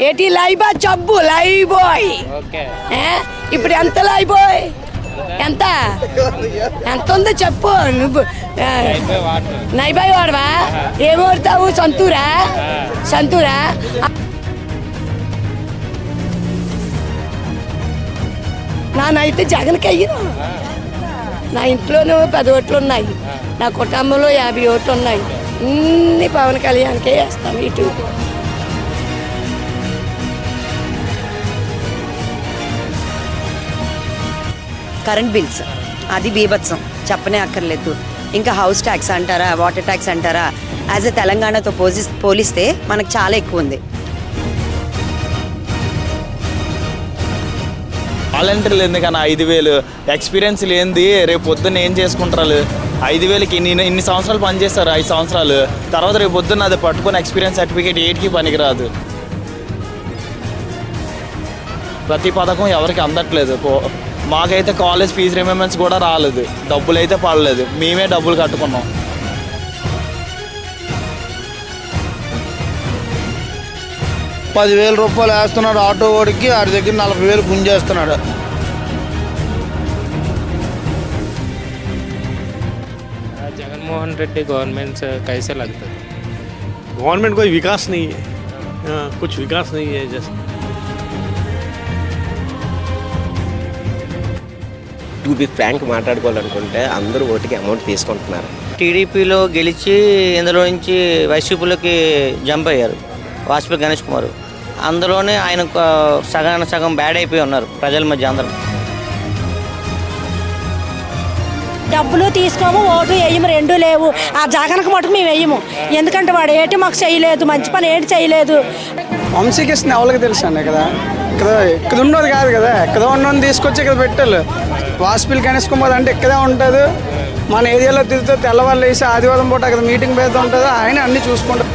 ఏటి లైబా జబ్బు లైబోయ్. ఇప్పుడు ఎంత లైబోయ్? ఎంత ఎంత ఉందో చెప్పు నువ్వు. నైబాయ్ వాడవా? ఏం వాడతావు? సంతూరా నానైతే జగన్కి అయ్యాను. నా ఇంట్లోనూ 10 ఓట్లు ఉన్నాయి, నా కుటుంబంలో 50 ఓట్లు ఉన్నాయి. అన్ని పవన్ కళ్యాణ్కే వేస్తాను. ఇటు కరెంట్ బిల్స్ అది బీభత్సం, చెప్పనే అక్కర్లేదు. ఇంకా హౌస్ ట్యాక్స్ అంటారా, వాటర్ ట్యాక్స్ అంటారా, యాజ్ ఎ తెలంగాణతో పోలిస్తే మనకు చాలా ఎక్కువ ఉంది. వాలంటీర్లు ఎందుకన్నా 5,000 ఎక్స్పీరియన్స్ లేనిది రేపు పొద్దున్న ఏం చేసుకుంటారు? 5,000కి ఇన్ని సంవత్సరాలు పనిచేస్తారు, 5 సంవత్సరాలు తర్వాత రేపు పొద్దున్న అది పట్టుకుని ఎక్స్పీరియన్స్ సర్టిఫికేట్ ఏటికి పనికిరాదు. ప్రతి పథకం ఎవరికి అందట్లేదు. మాకైతే కాలేజ్ ఫీజు రిమెంబర్స్ కూడా రాలేదు, డబ్బులు అయితే పడలేదు, మేమే డబ్బులు కట్టుకున్నాం. ₹10,000 వేస్తున్నాడు ఆటో వాడికి, ఆడి దగ్గర 40,000 గుంజేస్తున్నాడు. जगनमोहन रेड्डी गवर्नमेंट से कैसे लगता है? गवर्नमेंट कोई विकास नहीं है, कुछ विकास नहीं है. जैसे టు బి ఫ్రాంక్ మాట్లాడుకోవాలనుకుంటే అందరూ ఓటుకి అమౌంట్ తీసుకుంటున్నారు. టీడీపీలో గెలిచి ఇందులో నుంచి వైసీపీలోకి జంప్ అయ్యారు వాజ్పేయి గణేష్ కుమార్. అందులోనే ఆయన సగం బ్యాడ్ అయిపోయి ఉన్నారు ప్రజల మధ్య అందరం. డబ్బులు తీసుకోము, ఓటు వేయము, రెండు లేవు. ఆ జగన్కి మటుకు మేము వేయము, ఎందుకంటే వాడు ఏంటి మాకు చేయలేదు, మంచి పని ఏంటి చేయలేదు. వంశీకృష్ణ ఎవరికి తెలుసు అండి? ఇక్కడ ఉన్నది కాదు కదా, ఎక్కడ ఉన్నది తీసుకొచ్చి ఇక్కడ పెట్టాలి. వాజ్పేయి గణేష్ కుమార్ అంటే ఇక్కడే ఉంటుంది, మన ఏరియాలో తిరిగితే తెల్లవాళ్ళు వేసి ఆదివారం పూట అక్కడ మీటింగ్ పెడుతూ ఉంటుంది, ఆయన అన్నీ చూసుకుంటారు.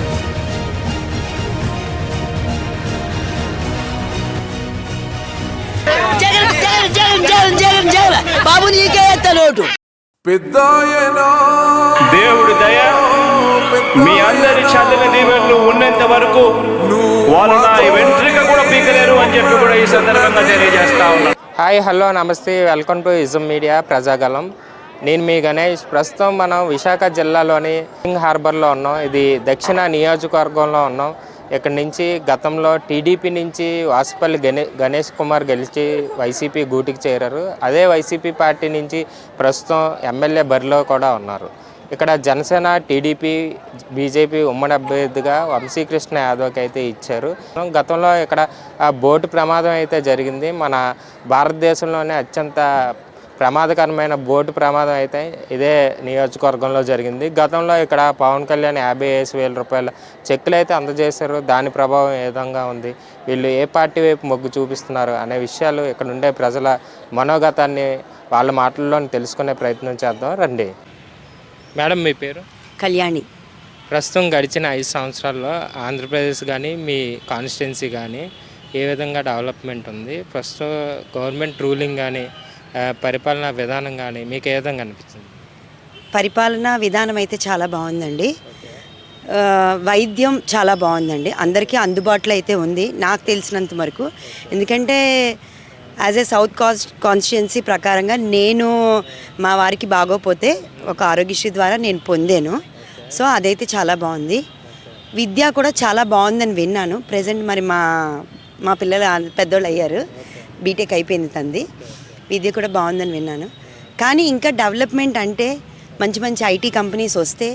బాబు నీకే ఎత్తాను ఓటు. దేవుడి దయ మీ అందరి చల్లని దీవెనలు ఉన్నంత వరకు వాళ్ళు నా వెంట్రిక కూడా పీకలేరు అని చెప్పి కూడా ఈ సందర్భంగా తెలియజేస్తా ఉన్నాను. హాయ్, హలో, నమస్తే, welcome to ism media Prajagalam. నేను మీ గణేష్. ప్రస్తుతం మనం విశాఖ జిల్లాలోని కింగ్ హార్బర్లో ఉన్నాం. ఇది దక్షిణ నియోజకవర్గంలో ఉన్నాం. ఇక్కడి నుంచి గతంలో టీడీపీ నుంచి వాసుపల్లి గణేష్ కుమార్ గెలిచి వైసీపీ గూటికి చేరారు. అదే వైసీపీ పార్టీ నుంచి ప్రస్తుతం ఎమ్మెల్యే బరిలో కూడా ఉన్నారు. ఇక్కడ జనసేన, టీడీపీ, బీజేపీ ఉమ్మడి అభ్యర్థిగా వంశీకృష్ణ యాదవ్కి అయితే ఇచ్చారు. గతంలో ఇక్కడ బోటు ప్రమాదం అయితే జరిగింది. మన భారతదేశంలోనే అత్యంత ప్రమాదకరమైన బోటు ప్రమాదం అయితే ఇదే నియోజకవర్గంలో జరిగింది. గతంలో ఇక్కడ పవన్ కళ్యాణ్ 55,000 చెక్కులు అయితే అందజేశారు. దాని ప్రభావం ఏ విధంగా ఉంది, వీళ్ళు ఏ పార్టీ వైపు మొగ్గు చూపిస్తున్నారు అనే విషయాలు ఇక్కడ ఉండే ప్రజల మనోగతాన్ని వాళ్ళ మాటల్లో తెలుసుకునే ప్రయత్నం చేద్దాం రండి. మేడం, మీ పేరు? కళ్యాణి. ప్రస్తుతం గడిచిన 5 సంవత్సరాల్లో ఆంధ్రప్రదేశ్ కానీ మీ కాన్స్టిట్యున్సీ కానీ ఏ విధంగా డెవలప్మెంట్ ఉంది? ప్రస్తుతం గవర్నమెంట్ రూలింగ్ కానీ పరిపాలనా విధానం కానీ మీకు ఏ విధంగా అనిపిస్తుంది? పరిపాలనా విధానం అయితే చాలా బాగుందండి. వైద్యం చాలా బాగుందండి, అందరికీ అందుబాటులో అయితే ఉంది నాకు తెలిసినంత వరకు. ఎందుకంటే యాజ్ ఏ సౌత్ కాన్స్టిట్యున్సీ ప్రకారంగా నేను మా వారికి బాగోపోతే ఒక ఆరోగ్యశ్రీ ద్వారా నేను పొందాను. సో అదైతే చాలా బాగుంది. విద్య కూడా చాలా బాగుందని విన్నాను. ప్రజెంట్ మరి మా పిల్లలు పెద్దోళ్ళు అయ్యారు, బీటెక్ అయిపోయింది తంది. విద్య కూడా బాగుందని విన్నాను. కానీ ఇంకా డెవలప్మెంట్ అంటే మంచి మంచి ఐటీ కంపెనీస్ వస్తే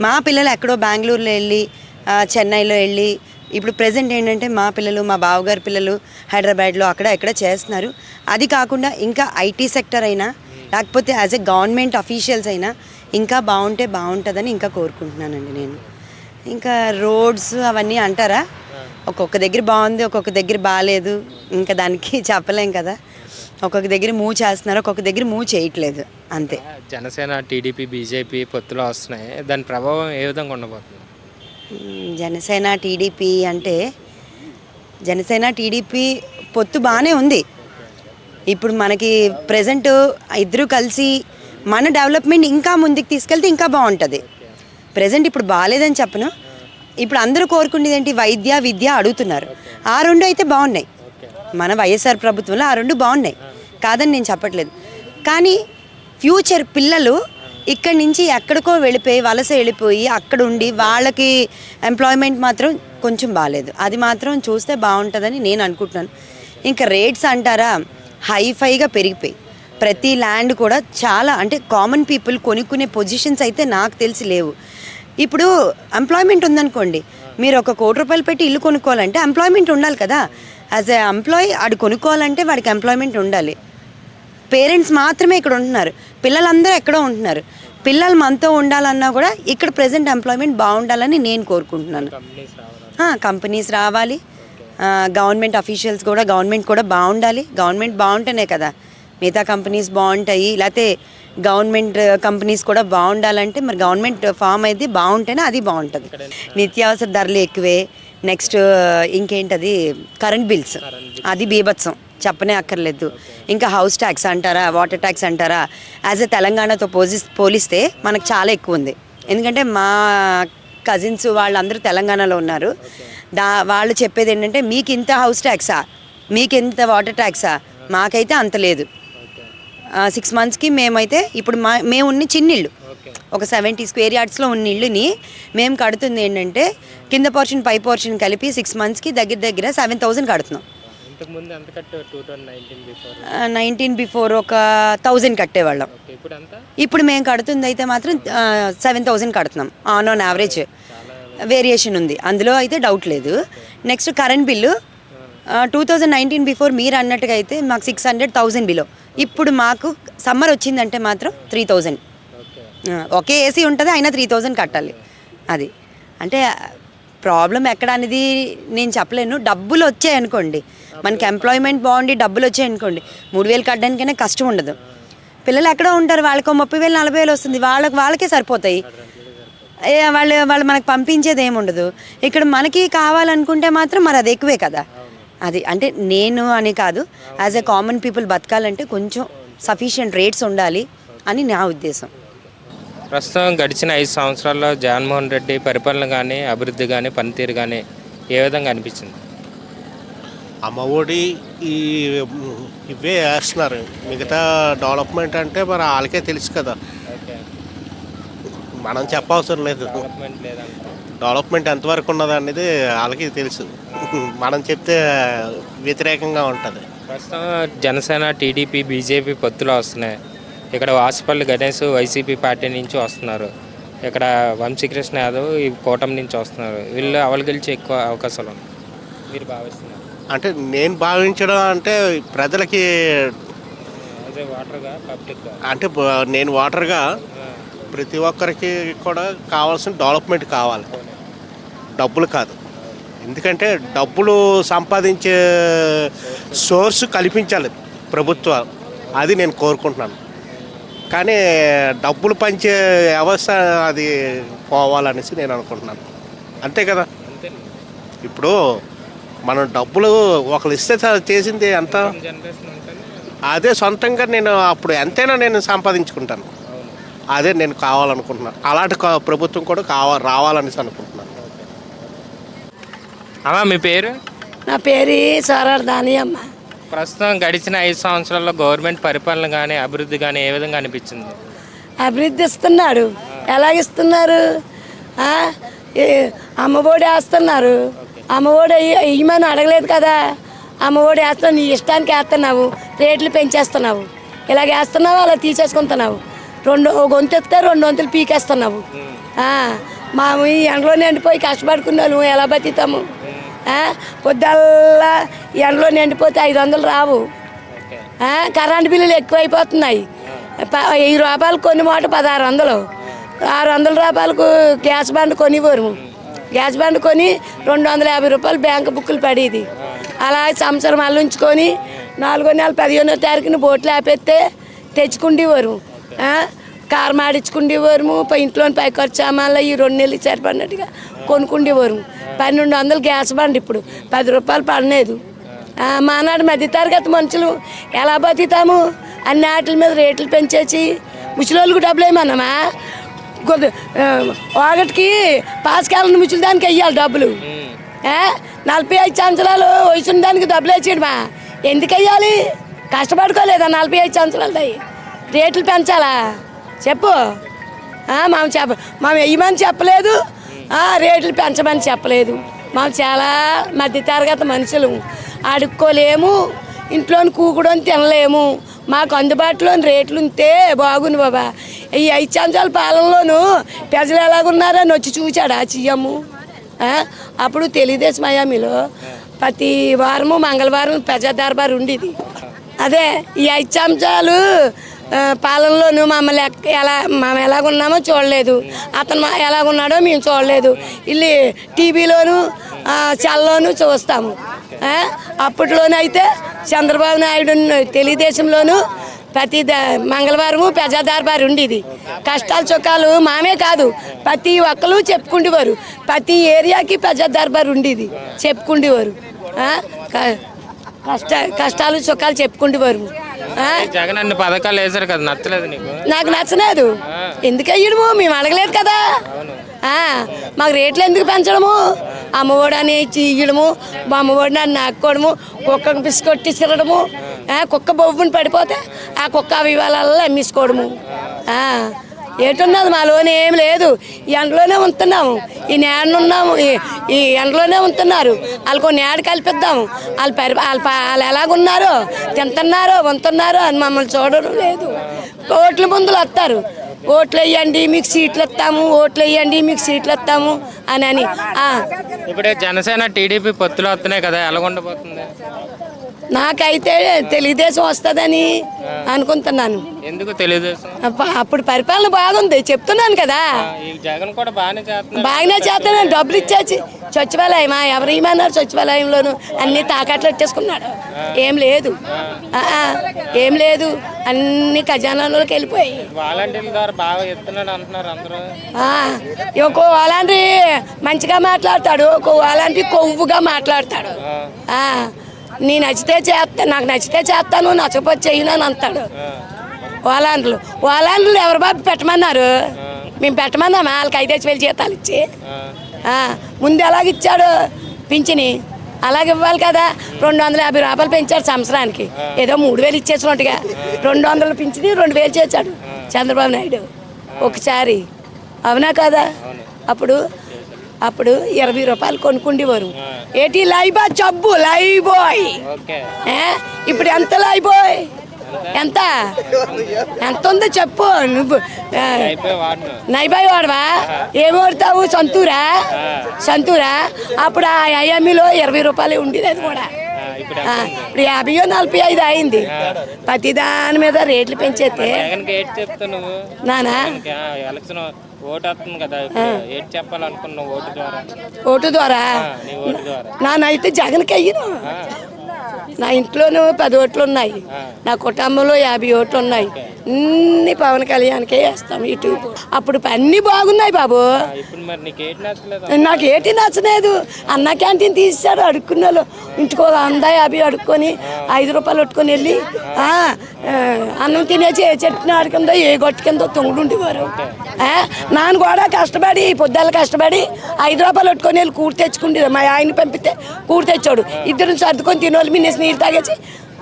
మా పిల్లలు ఎక్కడో బెంగళూరులో వెళ్ళి చెన్నైలో వెళ్ళి ఇప్పుడు ప్రజెంట్ ఏంటంటే మా పిల్లలు, మా బావగారి పిల్లలు హైదరాబాద్లో అక్కడ ఎక్కడ చేస్తున్నారు. అది కాకుండా ఇంకా ఐటీ సెక్టర్ అయినా లేకపోతే యాజ్ ఎ గవర్నమెంట్ అఫీషియల్స్ అయినా ఇంకా బాగుంటే బాగుంటుందని ఇంకా కోరుకుంటున్నానండి నేను. ఇంకా రోడ్స్ అవన్నీ అంటారా, ఒక్కొక్క దగ్గర బాగుంది, ఒక్కొక్క దగ్గర బాగాలేదు, ఇంకా దానికి చెప్పలేం కదా. ఒక్కొక్క దగ్గర మూవ్ చేస్తున్నారు, ఒక్కొక్క దగ్గర మూవ్ చేయట్లేదు, అంతే. జనసేన, టీడీపీ, బీజేపీ పొత్తులో వస్తున్నాయి, దాని ప్రభావం ఏ విధంగా ఉండబోతుంది? జనసేన, టీడీపీ అంటే జనసేన, టీడీపీ పొత్తు బాగానే ఉంది. ఇప్పుడు మనకి ప్రజెంట్ ఇద్దరు కలిసి మన డెవలప్మెంట్ ఇంకా ముందుకు తీసుకెళ్తే ఇంకా బాగుంటుంది. ప్రజెంట్ ఇప్పుడు బాగాలేదని చెప్పను, ఇప్పుడు అందరూ కోరుకునేది ఏంటి, వైద్య విద్య అడుగుతున్నారు. ఆ రెండు అయితే బాగున్నాయి, మన వైఎస్ఆర్ ప్రభుత్వంలో ఆ రెండు బాగున్నాయి, కాదని నేను చెప్పట్లేదు. కానీ ఫ్యూచర్ పిల్లలు ఇక్కడి నుంచి ఎక్కడికో వెళ్ళిపోయి వలస వెళ్ళిపోయి అక్కడ ఉండి వాళ్ళకి ఎంప్లాయ్మెంట్ మాత్రం కొంచెం బాగాలేదు. అది మాత్రం చూస్తే బాగుంటుందని నేను అనుకుంటున్నాను. ఇంకా రేట్స్ అంటారా, హైఫైగా పెరిగిపోయి ప్రతి ల్యాండ్ కూడా చాలా, అంటే కామన్ పీపుల్ కొనుక్కునే పొజిషన్స్ అయితే నాకు తెలిసి లేవు. ఇప్పుడు ఎంప్లాయ్మెంట్ ఉందనుకోండి, మీరు ఒక ₹1,00,00,000 పెట్టి ఇల్లు కొనుక్కోవాలంటే ఎంప్లాయ్మెంట్ ఉండాలి కదా. యాజ్ ఎ ఎంప్లాయీ ఆడు కొనుక్కోవాలంటే వాడికి ఎంప్లాయ్మెంట్ ఉండాలి. పేరెంట్స్ మాత్రమే ఇక్కడ ఉంటున్నారు, పిల్లలందరూ ఎక్కడో ఉంటున్నారు. పిల్లలు మనతో ఉండాలన్నా కూడా ఇక్కడ ప్రజెంట్ ఎంప్లాయ్మెంట్ బాగుండాలని నేను కోరుకుంటున్నాను. కంపెనీస్ రావాలి, గవర్నమెంట్ అఫీషియల్స్ కూడా, గవర్నమెంట్ కూడా బాగుండాలి. గవర్నమెంట్ బాగుంటేనే కదా మిగతా కంపెనీస్ బాగుంటాయి. లేకపోతే గవర్నమెంట్ కంపెనీస్ కూడా బాగుండాలంటే మరి గవర్నమెంట్ ఫామ్ అయితే బాగుంటేనే అది బాగుంటుంది. నిత్యావసర ధరలు ఎక్కువే. నెక్స్ట్ ఇంకేంటది, కరెంట్ బిల్స్, అది బీభత్సం, చెప్పనే అక్కర్లేదు. ఇంకా హౌస్ ట్యాక్స్ అంటారా, వాటర్ ట్యాక్స్ అంటారా, యాజ్ ఎ తెలంగాణతో పోలిస్తే మనకు చాలా ఎక్కువ ఉంది. ఎందుకంటే మా కజిన్స్ వాళ్ళందరూ తెలంగాణలో ఉన్నారు. వాళ్ళు చెప్పేది ఏంటంటే, మీకు ఇంత హౌస్ ట్యాక్సా, మీకు ఇంత వాటర్ ట్యాక్సా, మాకైతే అంత లేదు. 6 monthsకి మేమైతే ఇప్పుడు మేము ఉన్న చిన్నిళ్ళు ఒక 70 square yardsలో ఉన్న ఇల్లుని మేము కడుతుంది ఏంటంటే, కింద పోర్షన్ పై పోర్షన్ కలిపి 6 monthsకి దగ్గర 7,000 కడుతున్నాం. 19 బిఫోర్ ఒక 1,000 కట్టేవాళ్ళం. ఇప్పుడు మేము కడుతుంది అయితే మాత్రం 7,000 కడుతున్నాం. ఆన్ యావరేజ్ వేరియేషన్ ఉంది, అందులో అయితే డౌట్ లేదు. నెక్స్ట్ కరెంట్ బిల్లు 2019 బిఫోర్ మీరు అన్నట్టుగా అయితే మాకు 600,000 బిలో. ఇప్పుడు మాకు సమ్మర్ వచ్చిందంటే మాత్రం 3,000. ఒకే ఏసీ ఉంటుంది, అయినా 3,000 కట్టాలి. అది అంటే ప్రాబ్లం ఎక్కడ అనేది నేను చెప్పలేను. డబ్బులు వచ్చాయనుకోండి, మనకి ఎంప్లాయ్మెంట్ బాగుండి డబ్బులు వచ్చాయనుకోండి, 3,000 కట్టడానికైనా కష్టం ఉండదు. పిల్లలు ఎక్కడో ఉంటారు, వాళ్ళకి 30,000 40,000 వస్తుంది, వాళ్ళకే సరిపోతాయి. వాళ్ళు మనకు పంపించేది ఏముండదు. ఇక్కడ మనకి కావాలనుకుంటే మాత్రం మరి అది ఎక్కువే కదా. అది అంటే నేను అని కాదు, యాజ్ ఎ కామన్ పీపుల్ బతకాలంటే కొంచెం సఫిషియంట్ రేట్స్ ఉండాలి అని నా ఉద్దేశం. ప్రస్తుతం గడిచిన 5 సంవత్సరాల్లో జగన్మోహన్ రెడ్డి పరిపాలన కానీ, అభివృద్ధి కానీ, పనితీరు కానీ ఏ విధంగా అనిపించింది? అమ్మఒడి ఇవే వేస్తున్నారు. మిగతా డెవలప్మెంట్ అంటే మరి వాళ్ళకే తెలుసు కదా, మనం చెప్పవసరం లేదు. డెవలప్మెంట్ ఎంతవరకు ఉన్నది అనేది వాళ్ళకి తెలుసు, మనం చెప్తే వ్యతిరేకంగా ఉంటుంది. ప్రస్తుతం జనసేన, టీడీపీ, బీజేపీ పొత్తులు వస్తున్నాయి. ఇక్కడ వాసుపల్లి గణేష్ వైసీపీ పార్టీ నుంచి వస్తున్నారు. ఇక్కడ వంశీకృష్ణ యాదవ్ ఈ కూటమి నుంచి వస్తున్నారు. వీళ్ళు అవలు గెలిచి ఎక్కువ అవకాశాలు ఉన్నాయి మీరు భావిస్తున్నారు? అంటే నేను భావించడం అంటే ప్రజలకి, వాటర్గా పబ్లిక్గా, అంటే నేను వాటర్గా ప్రతి ఒక్కరికి కూడా కావాల్సిన డెవలప్మెంట్ కావాలి, డబ్బులు కాదు. ఎందుకంటే డబ్బులు సంపాదించే సోర్సు కల్పించాలి ప్రభుత్వం, అది నేను కోరుకుంటున్నాను. కానీ డబ్బులు పంచే వ్యవస్థ అది పోవాలనేసి నేను అనుకుంటున్నాను, అంతే కదా. ఇప్పుడు మనం డబ్బులు ఒకరు ఇస్తే చేసింది ఎంత, అదే సొంతంగా నేను అప్పుడు ఎంతైనా నేను సంపాదించుకుంటాను, అదే నేను కావాలనుకుంటున్నాను. అలాంటి ప్రభుత్వం కూడా రావాలనేసి అనుకుంటున్నాను. అమ్మా మీ పేరు? నా పేరు సారదాని అమ్మ. ప్రస్తుతం గడిచిన 5 సంవత్సరాల్లో గవర్నమెంట్ పరిపాలన కానీ, అభివృద్ధి కానీ ఏ విధంగా అనిపించింది? అభివృద్ధి ఇస్తున్నాడు. ఎలాగిస్తున్నారు? అమ్మఒడి వేస్తున్నారు. అమ్మఒడి ఇవ్వమని అడగలేదు కదా, అమ్మఒడి వేస్తున్నావు, నీ ఇష్టానికి వేస్తున్నావు, రేట్లు పెంచేస్తున్నావు, ఇలాగ వేస్తున్నావు, అలా తీసేసుకుంటున్నావు. గొంతు ఎత్తే 2 వంతులు పీకేస్తున్నావు. మా ఈ ఎండలో నిండిపోయి కష్టపడుకున్నాను, ఎలా బతుకుతాము? పొద్దుల్లా ఎండలో నిండిపోతే 500 రావు. కరెంటు బిల్లులు ఎక్కువైపోతున్నాయి. 1000 రూపాయలు కొన్ని మాట 1600, 600 రూపాయలకు గ్యాస్ బండ్ కొనివ్వరు. గ్యాస్ బండ్ కొని 250 రూపాయలు బ్యాంకు బుక్కులు పడేది. అలా సంవత్సరం అల్లుంచుకొని 4వ నెల 15వ తారీఖున బోట్లు ఆపేస్తే తెచ్చుకుండేవారు. కారం ఆడించుకుండేవారు. ఇంట్లోని పై ఖర్చు సామాన్లు ఈ 2 నెలలు సరిపడినట్టుగా కొనుక్కుండేవారు. 1200 గ్యాస్ బండ్ ఇప్పుడు 10 రూపాయలు పడలేదు. మానాడు మధ్యతరగతి మనుషులు ఎలా బతుకుతాము? అన్ని వాటి మీద రేట్లు పెంచేసి ముసలోళ్ళకు డబ్బులు ఏమన్నామా? ఒకటికి పాస్కాలను ముచ్చిన దానికి వెయ్యాలి డబ్బులు. 45 సంవత్సరాలు వయసున్న దానికి డబ్బులు వేసేయడమా? ఎందుకు వెయ్యాలి? కష్టపడుకోలేదా 45 సంవత్సరాలు? రేట్లు పెంచాలా చెప్పు? మేము వెయ్యమని చెప్పలేదు, రేట్లు పెంచమని చెప్పలేదు. మేము చాలా మధ్యతరగతి మనుషులు, అడుక్కోలేము, ఇంట్లోని కూకుడని తినలేము. మాకు అందుబాటులోని రేట్లు ఉంటే బాగుంది బాబా. ఈ 5 సంవత్సరాల పాలనలోనూ ప్రజలు ఎలాగున్నారని వచ్చి చూచాడా సీఎం? అప్పుడు తెలుగుదేశం హయాంలో ప్రతి వారము మంగళవారం ప్రజా దర్బార్ ఉండేది. అదే ఈ 5 సంవత్సరాలు పాలనలోనూ మమ్మల్ని మేము ఎలాగున్నామో చూడలేదు, అతను ఎలాగున్నాడో మేము చూడలేదు. ఇల్లు టీవీలోను సెల్లోనూ చూస్తాము. అప్పట్లోనైతే చంద్రబాబు నాయుడు తెలుగుదేశంలోనూ ప్రతి మంగళవారము ప్రజా దర్బార్ ఉండేది. కష్టాలు సుఖాలు మామే కాదు, ప్రతి ఒక్కరు చెప్పుకుండేవారు. ప్రతి ఏరియాకి ప్రజా దర్బార్ ఉండేది, చెప్పుకుండేవారు. కష్టాలు సుఖాలు చెప్పుకుండేవారు. జగన్ అన్ని పథకాలు వేశారు కదా, నచ్చలేదు నీకు? నాకు నచ్చలేదు. ఎందుకు అయ్యడము? మేము అడగలేదు కదా. మాకు రేట్లు ఎందుకు పెంచడము? అమ్మఒడని ఇయ్యడము, అమ్మఒడిని అని నాక్కోవడము, కుక్కకు బిస్కొట్టి తిరగడము, కుక్క బొబ్బుని పడిపోతే ఆ కుక్క అవివాళ్ళల్లో అమ్మేసుకోవడము. ఏటున్నది మాలోనే ఏం లేదు. ఈ ఎండలోనే ఉంటున్నాము, ఈ నేడున్నాము, ఈ ఎండలోనే ఉంటున్నారు. వాళ్ళకు నేడు కల్పిద్దాము. వాళ్ళు ఎలాగున్నారో, తింటున్నారో, ఉంటున్నారో అని మమ్మల్ని చూడడం లేదు. ఓట్ల ముందులు వస్తారు, ఓట్లు వేయండి మీకు సీట్లు ఇస్తాము, ఓట్లు వేయండి మీకు సీట్లు ఇస్తాము అని. ఇప్పుడు జనసేన టీడీపీ పొత్తులు వస్తున్నాయి కదా, ఎలా ఉండబోతుంది? నాకైతే తెలుగుదేశం వస్తుందని అనుకుంటున్నాను. ఎందుకు తెలుగుదేశం? అప్పుడు పరిపాలన బాగుంది చెప్తున్నాను కదా. జగన్ కూడా బాగానే చేస్తున్నాను. డబ్బులు ఇచ్చేసి సచివాలయమా ఎవరు ఏమన్నారు? సచివాలయంలోను అన్ని తాకట్లు పెట్టేసుకున్నాడు. ఏం లేదు, ఏం లేదు, అన్ని ఖజానాలోకి వెళ్ళిపోయి. వాలంటీర్ల ద్వారా బాగా ఎత్తున్నాడు అంటున్నారు అందరూ. ఒక్కో వాలంటీ మంచిగా మాట్లాడతాడు, ఒక్కో వాలంటీ కొవ్వుగా మాట్లాడతాడు. నీ నచ్చితే చేస్తా, నాకు నచ్చితే చేస్తాను, నచ్చకపోతే చేయను అని అంటాడు. వాలంటీర్లు ఎవరు బాబు పెట్టమన్నారు? మేము పెట్టమన్నామా? వాళ్ళకి 5,000 జీతాలు ఇచ్చి ముందు ఎలాగిచ్చాడు పింఛని? అలాగే ఇవ్వాలి కదా. 250 రూపాయలు పెంచాడు సంవత్సరానికి, ఏదో 3,000 ఇచ్చేసినట్టుగా 200 పింఛని 2,000 చేశాడు చంద్రబాబు నాయుడు ఒకసారి. అవునా కదా? అప్పుడు 20 రూపాయలు కొనుక్కుండేవారు. ఏంటి లైబా చబ్బు లైబోయ్, ఇప్పుడు ఎంత లైబోయ్? ఎంత ఉందో చెప్పు నువ్వు. నైబాయి వాడవా? ఏం వాడతావు? సంతూరా. అప్పుడు ఆ ఐఎంఈలో 20 రూపాయలు ఉండేది, అది కూడా ఇప్పుడు 50 45 అయింది. ప్రతి దాని మీద రేట్లు పెంచేస్తే నానా ఓటు వస్తుంది కదా, ఏంటి చెప్పాలనుకున్నావు ఓటు ద్వారా? ఓటు ద్వారా నానైతే జగన్కి అయ్యను. నా ఇంట్లోనూ 10 ఓట్లు ఉన్నాయి, నా కుటుంబంలో 50 ఓట్లు ఉన్నాయి. అన్ని పవన్ కళ్యాణ్కే వేస్తాం ఇటు. అప్పుడు అన్నీ బాగున్నాయి బాబు. నాకు ఏటి నచ్చలేదు. అన్న క్యాంటీన్ తీసాడు, అడుక్కున్న వాళ్ళు ఇంటికో 150 అడుక్కొని 5 రూపాయలు పట్టుకొని వెళ్ళి అన్నం తినేసి ఏ చెట్టుని ఆడుకుందో ఏ గొట్టు కిందో తొంగుడుండేవారు. నాన్న కూడా కష్టపడి పొద్దున్న కష్టపడి 5 రూపాయలు పట్టుకొని వెళ్ళి కూడి తెచ్చుకుంటే మా ఆయన పంపితే కూడి తెచ్చాడు. ఇద్దరు సర్దుకొని తినోళ్ళు మిన్నేసి నీళ్ళు తాగేసి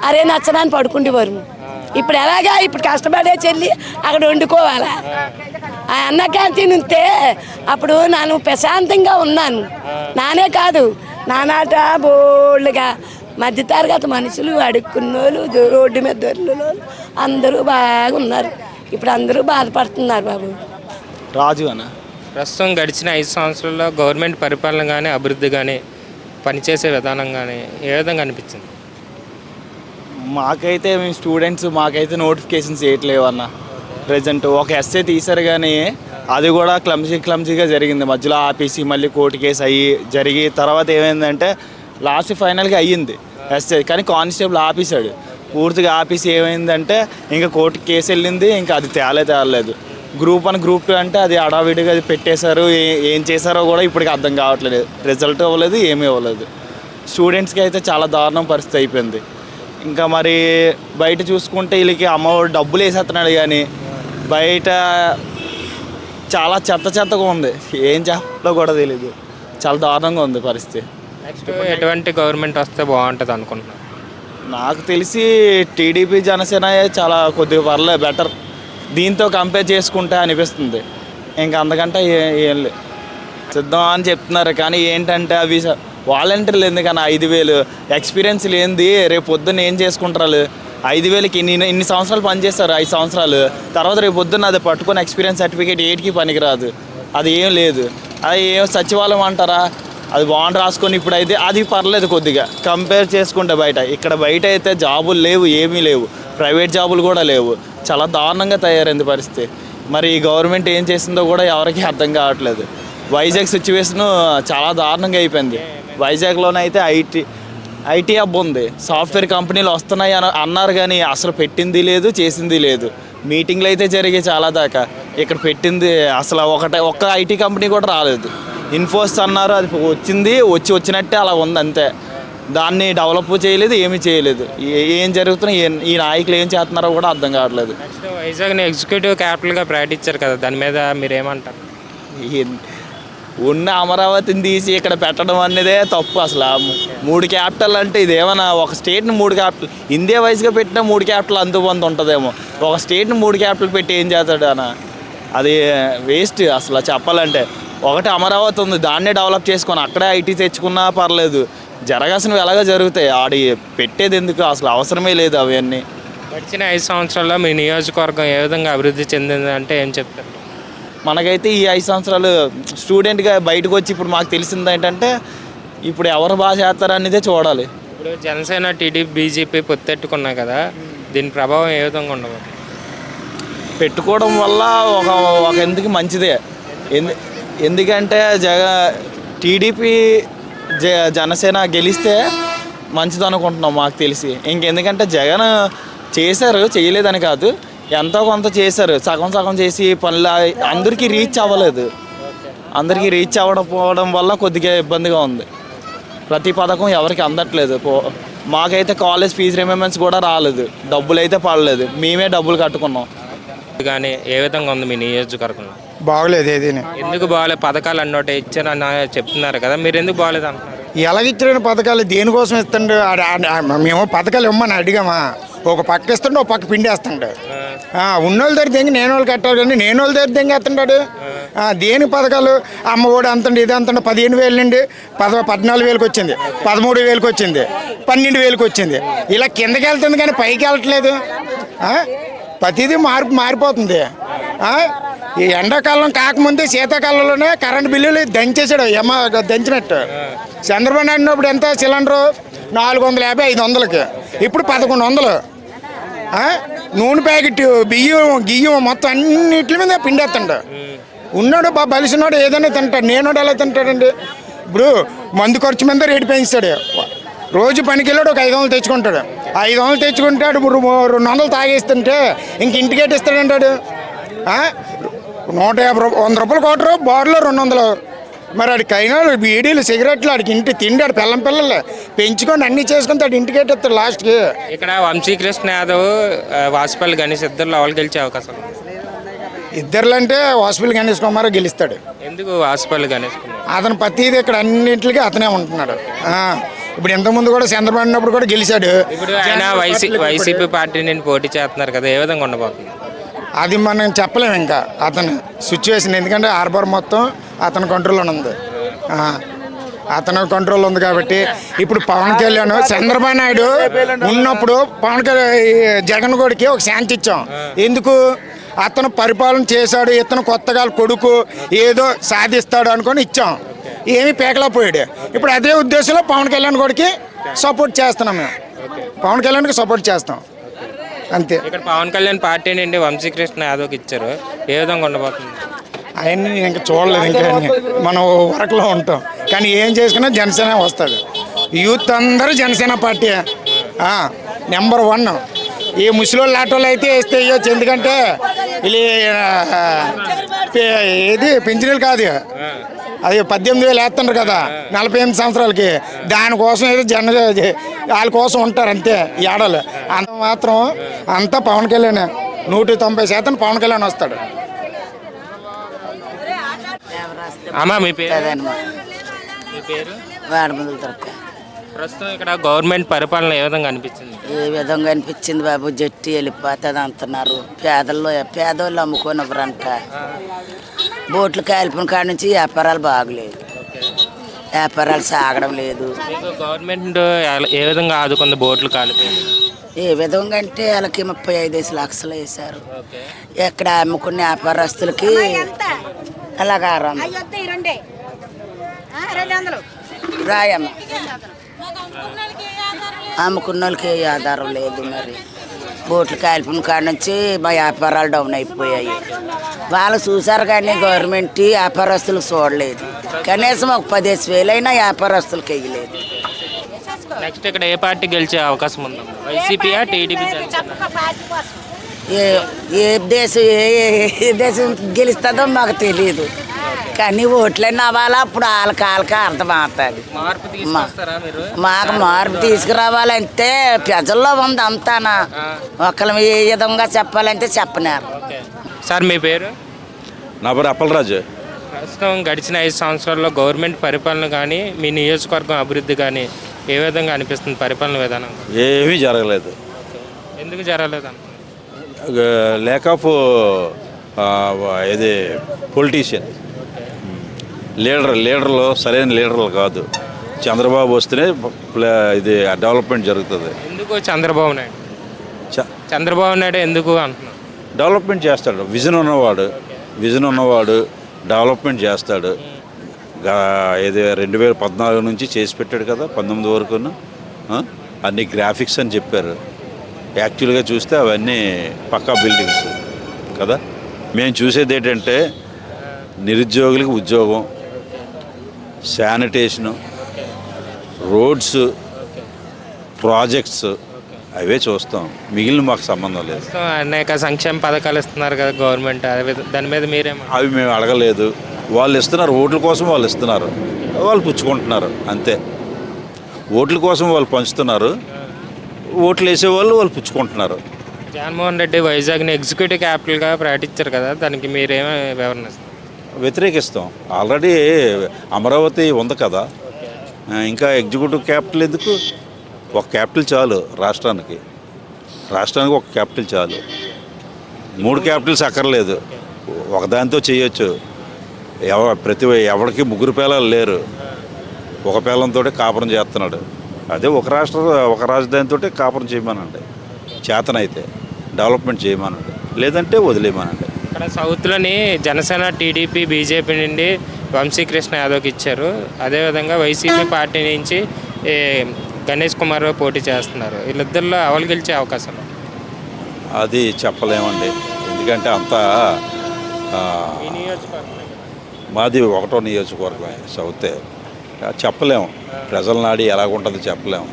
అరే నచ్చనాన్ని పడుకుండేవారు. ఇప్పుడు ఎలాగా? ఇప్పుడు కష్టపడే చెల్లి అక్కడ వండుకోవాలా? ఆ అన్న క్యాంటీన్ ఉంటే అప్పుడు నేను ప్రశాంతంగా ఉన్నాను. నానే కాదు, నానాట బోళ్ళుగా మధ్యతరగతి మనుషులు, అడుక్కున్నోళ్ళు, రోడ్డు మీద దొర్లు అందరూ బాగా ఉన్నారు. ఇప్పుడు అందరూ బాధపడుతున్నారు బాబు. రాజు అన్న ప్రస్తుతం గడిచిన 5 సంవత్సరాల్లో గవర్నమెంట్ పరిపాలన కానీ అభివృద్ధి కానీ పనిచేసే విధానం కానీ ఏ విధంగా అనిపించింది? మాకైతే మేము స్టూడెంట్స్, మాకైతే నోటిఫికేషన్స్ వేయట్లేవు అన్న. ప్రజెంట్ ఒక ఎస్ఏ తీశారు కానీ అది కూడా క్లమ్జీగా జరిగింది. మధ్యలో ఆపేసి మళ్ళీ కోర్టు కేసు జరిగి తర్వాత ఏమైందంటే లాస్ట్ ఫైనల్గా అయ్యింది ఎస్ఏ, కానీ కానిస్టేబుల్ ఆపేశాడు. పూర్తిగా ఆపేసి ఏమైందంటే ఇంకా కోర్టు కేసు వెళ్ళింది, ఇంకా అది తేలేదు. గ్రూప్ 1 గ్రూప్ 2 అంటే అది అడావిడిగా అది పెట్టేశారు. ఏం చేశారో కూడా ఇప్పటికి అర్థం కావట్లేదు. రిజల్ట్ ఇవ్వలేదు, ఏమీ ఇవ్వలేదు. స్టూడెంట్స్కి అయితే చాలా దారుణం పరిస్థితి అయిపోయింది. ఇంకా మరి బయట చూసుకుంటే వీళ్ళకి అమ్మఒడి డబ్బులు వేసేస్తున్నాడు కానీ బయట చాలా చెత్తగా ఉంది, ఏం చెప్పాలో కూడా తెలియదు. చాలా దారుణంగా ఉంది పరిస్థితి. నెక్స్ట్ ఎటువంటి గవర్నమెంట్ వస్తే బాగుంటుంది అనుకుంటున్నాను? నాకు తెలిసి టీడీపీ జనసేన చాలా కొద్దిగా పర్లేదు, బెటర్. దీంతో కంపేర్ చేసుకుంటే అనిపిస్తుంది. ఇంకా అంతకంటే ఏం లేదు. సిద్ధం అని చెప్తున్నారు కానీ ఏంటంటే అవి వాలంటీర్లు ఎందుకన్నా 5,000 ఎక్స్పీరియన్స్ లేనిది రేపు పొద్దున్న ఏం చేసుకుంటారు? 5,000కి ఇన్ని సంవత్సరాలు పనిచేస్తారు, 5 సంవత్సరాలు తర్వాత రేపు పొద్దున్న అది పట్టుకొని ఎక్స్పీరియన్స్ సర్టిఫికేట్ ఏటికి పనికిరాదు. అది ఏం లేదు. అది ఏం సచివాలయం అంటారా, అది బాండ్ రాసుకొని ఇప్పుడైతే అది పర్లేదు కొద్దిగా కంపేర్ చేసుకుంటే. ఇక్కడ బయట అయితే జాబులు లేవు, ఏమీ లేవు, ప్రైవేట్ జాబులు కూడా లేవు. చాలా దారుణంగా తయారైంది పరిస్థితి. మరి ఈ గవర్నమెంట్ ఏం చేసిందో కూడా ఎవరికీ అర్థం కావట్లేదు. వైజాగ్ సిచ్యువేషను చాలా దారుణంగా అయిపోయింది. వైజాగ్లోనైతే ఐటీ హబ్ ఉంది, సాఫ్ట్వేర్ కంపెనీలు వస్తున్నాయి అన్నారు కానీ అసలు పెట్టింది లేదు, చేసింది లేదు. మీటింగ్లు అయితే జరిగాయి చాలా దాకా, ఇక్కడ పెట్టింది అసలు ఒక్క ఐటీ కంపెనీ కూడా రాలేదు. ఇన్ఫోసిస్ అన్నారు, అది వచ్చినట్టే అలా ఉంది అంతే. దాన్ని డెవలప్ చేయలేదు, ఏమీ చేయలేదు. ఏం జరుగుతున్నా ఈ నాయకులు ఏం చేస్తున్నారో కూడా అర్థం కావట్లేదు. నెక్స్ట్ వైజాగ్ని ఎగ్జిక్యూటివ్ క్యాపిటల్గా ప్రకటించారు కదా, దాని మీద మీరు ఏమంటారు? ఉన్న అమరావతిని తీసి ఇక్కడ పెట్టడం అనేదే తప్పు. అసలు 3 క్యాపిటల్ అంటే ఇదేమన్నా ఒక స్టేట్ని 3 క్యాపిటల్, ఇండియా వైజ్గా పెట్టిన 3 క్యాపిటల్ అందుబంది ఉంటుందేమో. ఒక స్టేట్ని 3 క్యాపిటల్ పెట్టి ఏం చేస్తాడు అన్న? అది వేస్ట్ అసలు చెప్పాలంటే. ఒకటి అమరావతి ఉంది, దాన్నే డెవలప్ చేసుకొని అక్కడే ఐటీ తెచ్చుకున్నా పర్లేదు. జరగాల్సినవి ఎలాగో జరుగుతాయి, ఆడి పెట్టేది ఎందుకు? అసలు అవసరమే లేదు అవన్నీ. గడిచిన 5 సంవత్సరాల్లో మీ నియోజకవర్గం ఏ విధంగా అభివృద్ధి చెందింది అంటే ఏం చెప్తారు? మనకైతే ఈ 5 సంవత్సరాలు స్టూడెంట్గా బయటకు వచ్చి ఇప్పుడు మాకు తెలిసింది ఏంటంటే ఇప్పుడు ఎవరు బాగా చేస్తారు అనేదే చూడాలి. ఇప్పుడు జనసేన, టీడీపీ, బీజేపీ పొత్తెట్టుకున్నాయి కదా, దీని ప్రభావం ఏ విధంగా ఉండవచ్చు? పెట్టుకోవడం వల్ల ఒక ఎందుకు మంచిదే. ఎందుకంటే టీడీపీ జనసేన గెలిస్తే మంచిది అనుకుంటున్నాం మాకు తెలిసి. ఇంకెందుకంటే జగన్ చేశారు, చేయలేదని కాదు, ఎంతో కొంత చేశారు, సగం చేసి పనులు అందరికీ రీచ్ అవ్వలేదు. అందరికీ రీచ్ అవ్వకపోవడం వల్ల కొద్దిగా ఇబ్బందిగా ఉంది. ప్రతి పథకం ఎవరికి అందట్లేదు. మాకైతే కాలేజ్ ఫీజు రిమెంబర్స్ కూడా రాలేదు, డబ్బులు అయితే పడలేదు, మేమే డబ్బులు కట్టుకున్నాం. కానీ ఏ విధంగా ఉంది మీ నియోజకవర్గంలో? బాగలేదు. ఏది ఎందుకు బాగలేదు? పథకాలు అన్నోటే ఇచ్చారని చెప్తున్నారు కదా, మీరు ఎందుకు బాగలేదు అంటున్నారు? ఎలాగిచ్చిన పథకాలు దేనికోసం ఇస్తుండే? మేము పథకాలు ఇమ్మని అడిగామా, ఒక పక్క ఇస్తుండే ఒక పక్క పిండేస్తుండే. ఉన్నోళ్ళ దగ్గర దెంగి నేను వాళ్ళు కట్టాలి కానీ నేను వాళ్ళ దగ్గర దెంగేస్తుంటాడు. దేని పథకాలు? అమ్మఒడి అంతండి, ఇది అంతండి. 15,000 నుండి 14,000కి వచ్చింది, 13,000కి వచ్చింది, 12,000కి వచ్చింది. ఇలా కిందకి వెళ్తుంది కానీ పైకి వెళ్ళట్లేదు. ప్రతిదీ మారిపోతుంది. ఈ ఎండాకాలం కాకముందే శీతాకాలంలోనే కరెంట్ బిల్లులు దంచేసాడు, దంచినట్టు. చంద్రబాబు నాయుడు ఉన్నప్పుడు ఎంత సిలిండరు? 450, 500కి, ఇప్పుడు 1100. నూనె ప్యాకెట్, బియ్యం మొత్తం అన్నిటి మీద పిండేస్తాడు. ఉన్నాడు బలిసినాడు ఏదైనా తింటాడు, నేనోడు ఎలా తింటాడండి? ఇప్పుడు మందు ఖర్చు మీద రేటు పెంచుతాడు. రోజు పనికి వెళ్ళాడు, ఒక 500 తెచ్చుకుంటాడు. 500 తెచ్చుకుంటాడు, 200 తాగేస్తుంటే ఇంక ఇంటికేట్ ఇస్తాడంటాడు. 150, 100 రూపాయలు కొట్టరు, బార్లో 200. మరి ఆడికి అయినా బీడీలు, సిగరెట్లు, ఆడికి ఇంటి తిండాడు, పిల్లలు పెంచుకొని అన్నీ చేసుకుంటాడు, ఇంటికేట్ ఇస్తాడు లాస్ట్కి. ఇక్కడ వంశీకృష్ణ యాదవ్, వాసుపల్లి గణేష్ ఇద్దరు ఎవరు గెలిచే అవకాశం? ఇద్దరులు అంటే వాసుపల్లి గణేష్ కుమార్ గెలుస్తాడు. ఎందుకు వాసుపల్లి గణేష్ కుమార్? అతను ప్రతిదీ ఇక్కడ అన్నింటికి అతనే ఉంటున్నాడు. ఇప్పుడు ఇంతకుముందు కూడా చంద్రబాబు ఉన్నప్పుడు కూడా గెలిచాడు. ఇప్పుడు ఆయన వైసీపీ పార్టీ నుండి పోటీ చేస్తున్నారు కదా, ఏ విధంగా ఉండబోతుంది? అది మనం చెప్పలేము ఇంకా అతను సిచ్యువేషన్. ఎందుకంటే హార్బర్ మొత్తం అతని కంట్రోల్లో ఉంది. అతను కంట్రోల్ ఉంది కాబట్టి ఇప్పుడు పవన్ కళ్యాణ్, చంద్రబాబు నాయుడు ఉన్నప్పుడు జగన్ గోడికి ఒక ఛాన్స్ ఇచ్చాం. ఎందుకు? అతను పరిపాలన చేశాడు, ఇతను కొత్తగా కొడుకు ఏదో సాధిస్తాడు అనుకొని ఇచ్చాం. ఏమీ పేకలేకపోయాడు. ఇప్పుడు అదే ఉద్దేశంలో పవన్ కళ్యాణ్ గోడికి సపోర్ట్ చేస్తున్నాం. మేము పవన్ కళ్యాణ్కి సపోర్ట్ చేస్తాం అంతే. ఇక్కడ పవన్ కళ్యాణ్ పార్టీ నుండి వంశీకృష్ణ యాదవ్కి ఇచ్చారు, ఏ విధంగా ఉండబోతుంది? అవన్నీ నేను ఇంకా చూడలేదు. ఇంకా మనం వర్క్లో ఉంటాం కానీ ఏం చేసుకున్నా జనసేన వస్తుంది. యూత్ అందరూ జనసేన పార్టీ నెంబర్ 1. ఈ ముసలోళ్ళు ఆటోలు అయితే వేస్తే వేయచ్చు, ఎందుకంటే ఏది పింఛనీలు కాదు, అది 18,000 వేస్తున్నారు కదా 48 సంవత్సరాలకి. దానికోసం ఏదో వాళ్ళ కోసం ఉంటారు అంతే ఈ ఆడలు. అంత మాత్రం అంతా పవన్ కళ్యాణ్ 190% పవన్ కళ్యాణ్ వస్తాడు. అమ్మా మీ పేరు? కదనమ్మా మీ పేరు? వాడమందులు దొరక. ప్రస్తుతం ఇక్కడ గవర్నమెంట్ పరిపాలన ఏ విధంగా అనిపించింది? ఏ విధంగా అనిపించింది బాబు, జట్టి వెళ్ళిపోతుంది అంటున్నారు. పేదోళ్ళు అమ్ముకున్నవరంట. బోట్లు కాలిపోయిన కాడ నుంచి వ్యాపారాలు బాగలేదు, వ్యాపారాలు సాగడం లేదు. మీకు గవర్నమెంట్ ఏ విధంగా ఆదుకుంది బోట్లు కాలిపోయింది? ఏ విధంగా అంటే వాళ్ళకి 35 లక్షలు వేశారు. ఎక్కడ అమ్ముకున్న వ్యాపారస్తులకి అలాగ 600 రాయమ్మ. అమ్ముకున్న వాళ్ళకి ఏ ఆధారం లేదు. మరి బోట్లు కాలిపోయిన కాడ నుంచి మా వ్యాపారాలు డౌన్ అయిపోయాయి. వాళ్ళు చూసారు కానీ గవర్నమెంట్ వ్యాపారస్తులకు చూడలేదు. కనీసం ఒక 10,000 అయినా వ్యాపారస్తులకు వేయలేదు. నెక్స్ట్ ఇక్కడ ఏ పార్టీ గెలిచే అవకాశం ఉందా? వైసీపీయా, టీడీపీ? ఏ దేశం గెలుస్తుందో మాకు తెలియదు, కానీ ఓట్లన్నీ అవ్వాలా. అప్పుడు వాళ్ళకి అర్థమవుతుంది. మార్పు తీసుకొస్తారా మీరు? మాకు మార్పు తీసుకురావాలంటే ప్రజల్లో ఉంది అంతానా. ఒకళ్ళు ఏ విధంగా చెప్పాలంటే చెప్పనారు. సార్ మీ పేరు? నా పేరు అప్పలరాజు. ప్రస్తుతం గడిచిన 5 సంవత్సరాల్లో గవర్నమెంట్ పరిపాలన కానీ మీ నియోజకవర్గం అభివృద్ధి కానీ ఏ విధంగా అనిపిస్తుంది పరిపాలన విధానం? ఏమీ జరగలేదు. ఎందుకు జరగలేదు? ల్యాక్ ఆఫ్ ఇది పొలిటీషియన్. లీడర్లు సరైన లీడర్లు కాదు. చంద్రబాబు వస్తేనే ఇది డెవలప్మెంట్ జరుగుతుంది. ఎందుకు చంద్రబాబు నాయుడు? చంద్రబాబు నాయుడు ఎందుకు అంటున్నాడు? డెవలప్మెంట్ చేస్తాడు. విజన్ ఉన్నవాడు డెవలప్మెంట్ చేస్తాడు. ఇది 2014 నుంచి చేసి పెట్టాడు కదా, 19 వరకును. అన్ని గ్రాఫిక్స్ అని చెప్పారు. యాక్చువల్గా చూస్తే అవన్నీ పక్కా బిల్డింగ్స్ కదా. మేము చూసేది ఏంటంటే నిరుద్యోగులకు ఉద్యోగం, శానిటేషను, రోడ్స్, ప్రాజెక్ట్స్ అవే చూస్తాం. మిగిలిన మాకు సంబంధం లేదు. అనేక సంక్షేమ పథకాలు ఇస్తున్నారు కదా గవర్నమెంట్, దాని మీద మీరేమో? అవి మేము అడగలేదు. వాళ్ళు ఇస్తున్నారు, ఓట్ల కోసం వాళ్ళు ఇస్తున్నారు, వాళ్ళు పుచ్చుకుంటున్నారు అంతే. ఓట్ల కోసం వాళ్ళు పంచుతున్నారు, ఓట్లు వేసేవాళ్ళు వాళ్ళు పుచ్చుకుంటున్నారు. జగన్మోహన్ రెడ్డి వైజాగ్ని ఎగ్జిక్యూటివ్ క్యాపిటల్గా ప్రకటించారు కదా, దానికి మీరేమో వివరణ ఇస్తారు? వ్యతిరేకిస్తాం. ఆల్రెడీ అమరావతి ఉంది కదా, ఇంకా ఎగ్జిక్యూటివ్ క్యాపిటల్ ఎందుకు? ఒక క్యాపిటల్ చాలు రాష్ట్రానికి ఒక క్యాపిటల్ చాలు. 3 క్యాపిటల్స్ అక్కర్లేదు, ఒకదానితో చేయొచ్చు. ఎవరికి 3 పేలాలు లేరు, ఒక పేలంతో కాపురం చేస్తున్నాడు. అదే ఒక రాజధానితో కాపురం చేయమనండి. చేతనైతే డెవలప్మెంట్ చేయమనండి, లేదంటే వదిలేయమనండి. ఇక్కడ సౌత్లోని జనసేన, టీడీపీ, బీజేపీ నుండి వంశీకృష్ణ యాదవ్కి ఇచ్చారు. అదేవిధంగా వైసీపీ పార్టీ నుంచి గణేష్ కుమార్ పోటీ చేస్తున్నారు. వీళ్ళిద్దరిలో ఎవరు గెలిచే అవకాశం? అది చెప్పలేమండి, ఎందుకంటే అంతా మాది ఒకటో నియోజకవర్గమే, సౌతే. చెప్పలేము, ప్రజల నాడి ఎలాగుంటుందో చెప్పలేము.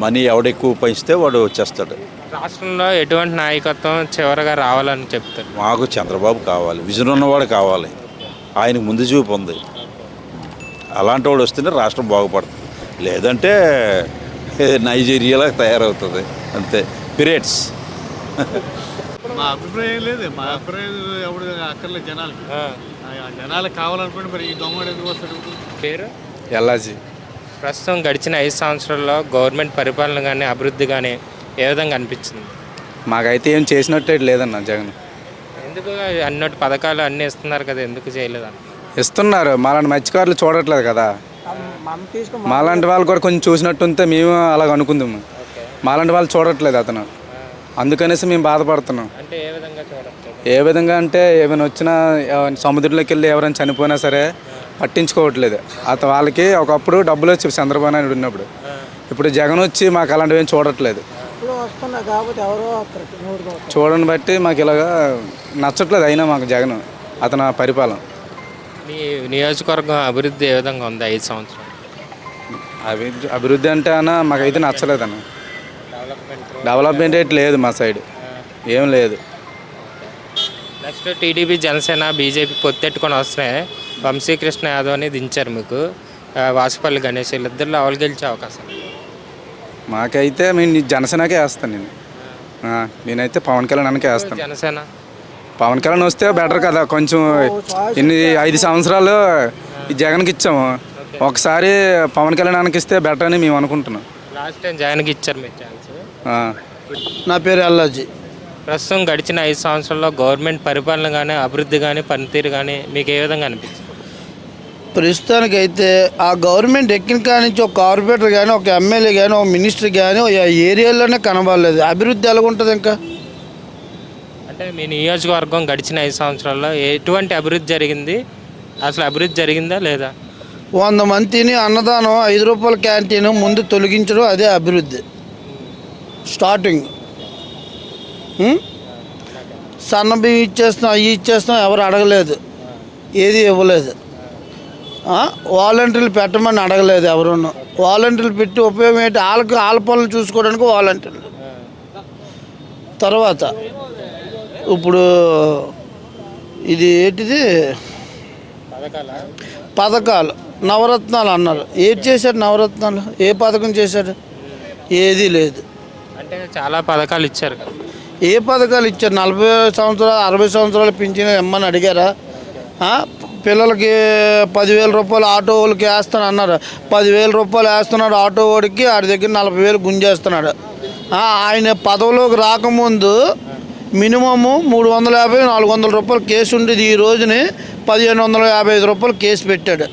మనీ ఎవడెక్కువ పెంచితే వాడు వచ్చేస్తాడు. రాష్ట్రంలో ఎటువంటి నాయకత్వం చివరిగా రావాలని చెప్తారు? మాకు చంద్రబాబు కావాలి, విజన్ ఉన్నవాడు కావాలి. ఆయనకు ముందు చూపు ఉంది. అలాంటి వాడు వస్తేనే రాష్ట్రం బాగుపడుతుంది, లేదంటే నైజీరియాలా తయారవుతుంది అంతే. పిరియడ్స్. మా అభిప్రాయం లేదు, మా అభిప్రాయం ఎవడు అక్కర్లేదు జనాలకు కావాలనుకుంటే మరి ఈ దొంగ ఎందుకు వస్తాడు? పేరు? ఎల్లాజీ. ప్రస్తుతం గడిచిన 5 సంవత్సరాల్లో గవర్నమెంట్ పరిపాలన కానీ అభివృద్ధి కానీ ఏ విధంగా అనిపించింది? మాకైతే ఏం చేసినట్టే లేదన్న జగన్. ఎందుకు అన్నట్టు పథకాలు అన్నీ ఇస్తున్నారు కదా, ఎందుకు చేయలేదన్న? ఇస్తున్నారు, మాలాంటి మత్స్యకారులు చూడట్లేదు కదా. మాలాంటి వాళ్ళు కూడా కొంచెం చూసినట్టు ఉంటే మేము అలాగ అనుకుందాము. మాలాంటి వాళ్ళు చూడట్లేదు అతను, అందుకనేసి మేము బాధపడుతున్నాం. అంటే ఏ విధంగా చూడట్లేదు? ఏ విధంగా అంటే ఏమైనా వచ్చినా సముద్రంలోకి వెళ్ళి ఎవరైనా చనిపోయినా సరే పట్టించుకోవట్లేదు. వాళ్ళకి ఒకప్పుడు డబ్బులు వచ్చి చంద్రబాబు నాయుడు ఉన్నప్పుడు, ఇప్పుడు జగన్ వచ్చి మాకు అలాంటివి ఏం చూడట్లేదు. చూడని బట్టి మాకు ఇలాగా నచ్చట్లేదు. అయినా మాకు జగన్ అతను పరిపాలన. మీ నియోజకవర్గం అభివృద్ధి ఏ విధంగా ఉంది 5 సంవత్సరాలు? అభివృద్ధి అంటే అన్న మాకైతే నచ్చలేదు అన్న. డెవలప్మెంట్ అయితే లేదు మా సైడ్, ఏం లేదు. నెక్స్ట్ టీడీపీ, జనసేన, బీజేపీ పొత్తెట్టుకొని వస్తున్నాయి. వంశీకృష్ణ యాదవ్ని దించారు మీకు, వాసుపల్లి గణేష్. వీళ్ళిద్దరిలో ఎవరు గెలిచే అవకాశం? మాకైతే నేను జనసేనకే వేస్తాను. నేనైతే పవన్ కళ్యాణ్కే వేస్తాను. జనసేన పవన్ కళ్యాణ్ వస్తే బెటర్ కదా. కొంచెం 5 సంవత్సరాలు ఈ జగన్కి ఇచ్చాము, ఒకసారి పవన్ కళ్యాణ్కి ఇస్తే బెటర్ అని మేము అనుకుంటున్నాం. లాస్ట్ టైం జగన్కి ఇచ్చారు మీరు ఛాన్స్. నా పేరు అల్లాజీ. ప్రస్తుతం గడిచిన 5 సంవత్సరాల్లో గవర్నమెంట్ పరిపాలన కానీ అభివృద్ధి కానీ పనితీరు కానీ మీకు ఏ విధంగా అనిపించింది? ప్రస్తుతానికి అయితే ఆ గవర్నమెంట్ ఎక్కిన కాడి నుంచి ఒక కార్పొరేటర్ కానీ, ఒక ఎమ్మెల్యే కానీ, ఒక మినిస్టర్ కానీ ఏరియాలోనే కనబడలేదు. అభివృద్ధి ఎలా ఉంటుంది ఇంకా? అంటే మీ నియోజకవర్గం గడిచిన 5 సంవత్సరాల్లో ఎటువంటి అభివృద్ధి జరిగింది, అసలు అభివృద్ధి జరిగిందా లేదా? 100 మందిని అన్నదానం 5 రూపాయల క్యాంటీన్ ముందు తొలగించడం అదే అభివృద్ధి. స్టార్టింగ్ సన్న బియ్యం ఇచ్చేస్తాం, అవి ఇచ్చేస్తాం, ఎవరు అడగలేదు, ఏది ఇవ్వలేదు. వాలంటీర్లు పెట్టమని అడగలేదు ఎవరున్నా. వాలంటీర్లు పెట్టి ఉపయోగం ఏంటి? వాళ్ళ పనులు చూసుకోవడానికి వాలంటీర్లు. తర్వాత ఇప్పుడు ఇది ఏంటిది పథకాలు, నవరత్నాలు అన్నారు. ఏది చేశాడు నవరత్నాలు? ఏ పథకం చేశాడు? ఏదీ లేదు. అంటే చాలా పథకాలు ఇచ్చారు కదా. ఏ పథకాలు ఇచ్చారు? 40 సంవత్సరాలు 60 సంవత్సరాలు పింఛన్ ఇమ్మని అడిగారా? పిల్లలకి 10,000 రూపాయలు ఆటో వాళ్ళకి వేస్తాను అన్నారు. 10,000 రూపాయలు వేస్తున్నాడు ఆటో వాడికి, ఆడి దగ్గర 40,000 గుంజేస్తున్నాడు. ఆయన పదవిలోకి రాకముందు మినిమము 350-400 రూపాయలు కేసు ఉండేది. ఈ రోజుని 1,555 రూపాయలు కేసు పెట్టాడు.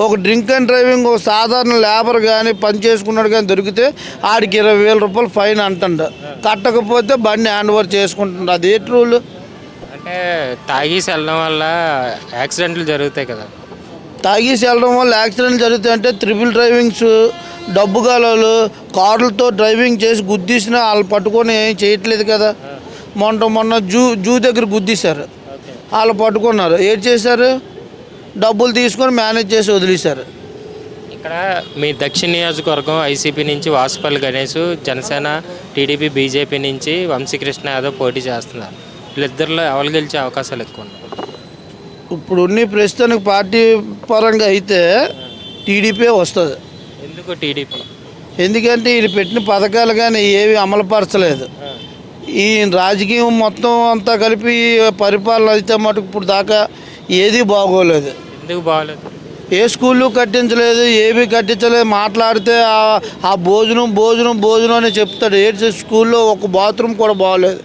ఒక డ్రింక్ అండ్ డ్రైవింగ్ ఒక సాధారణ లేబర్ కానీ పని చేసుకున్నాడు కానీ దొరికితే ఆడికి 20,000 రూపాయలు ఫైన్ అంటుండ. కట్టకపోతే బండి హ్యాండ్ ఓవర్ చేసుకుంటుండ. అది ఏ రూల్? అంటే తాగేసి వెళ్ళడం వల్ల యాక్సిడెంట్లు జరుగుతాయి కదా. తాగేసి వెళ్ళడం వల్ల యాక్సిడెంట్లు జరుగుతాయంటే ట్రిపుల్ డ్రైవింగ్స్, డబ్బు గాలాలు, కార్లతో డ్రైవింగ్ చేసి గుద్దీసినా వాళ్ళు పట్టుకొని ఏం చేయట్లేదు కదా. మొన్న జూ దగ్గర గుద్దీశారు, వాళ్ళు పట్టుకున్నారు. ఏం చేశారు? డబ్బులు తీసుకొని మేనేజ్ చేసి వదిలేశారు. ఇక్కడ మీ దక్షిణ నియోజకవర్గం వైసీపీ నుంచి వాసుపల్లి గణేష్, జనసేన టీడీపీ బీజేపీ నుంచి వంశీకృష్ణ యాదవ్ పోటీ చేస్తున్నారు. వీళ్ళిద్దరిలో ఎవరు గెలిచే అవకాశాలు ఎక్కువ ఉన్నాయి? ఇప్పుడు ప్రస్తుతానికి పార్టీ పరంగా అయితే టీడీపీ వస్తుంది. ఎందుకు టీడీపీ? ఎందుకంటే వీళ్ళు పెట్టిన పథకాలు కానీ ఏవి అమలుపరచలేదు. ఈ రాజకీయం మొత్తం అంతా కలిపి పరిపాలన అయితే మటుకు ఇప్పుడు దాకా ఏది బాగోలేదు. ఎందుకు బాగోలేదు? ఏ స్కూళ్ళు కట్టించలేదు, ఏవి కట్టించలేదు. మాట్లాడితే ఆ భోజనం అని చెప్తాడు. ఏ స్కూల్లో ఒక బాత్రూమ్ కూడా బాగోలేదు.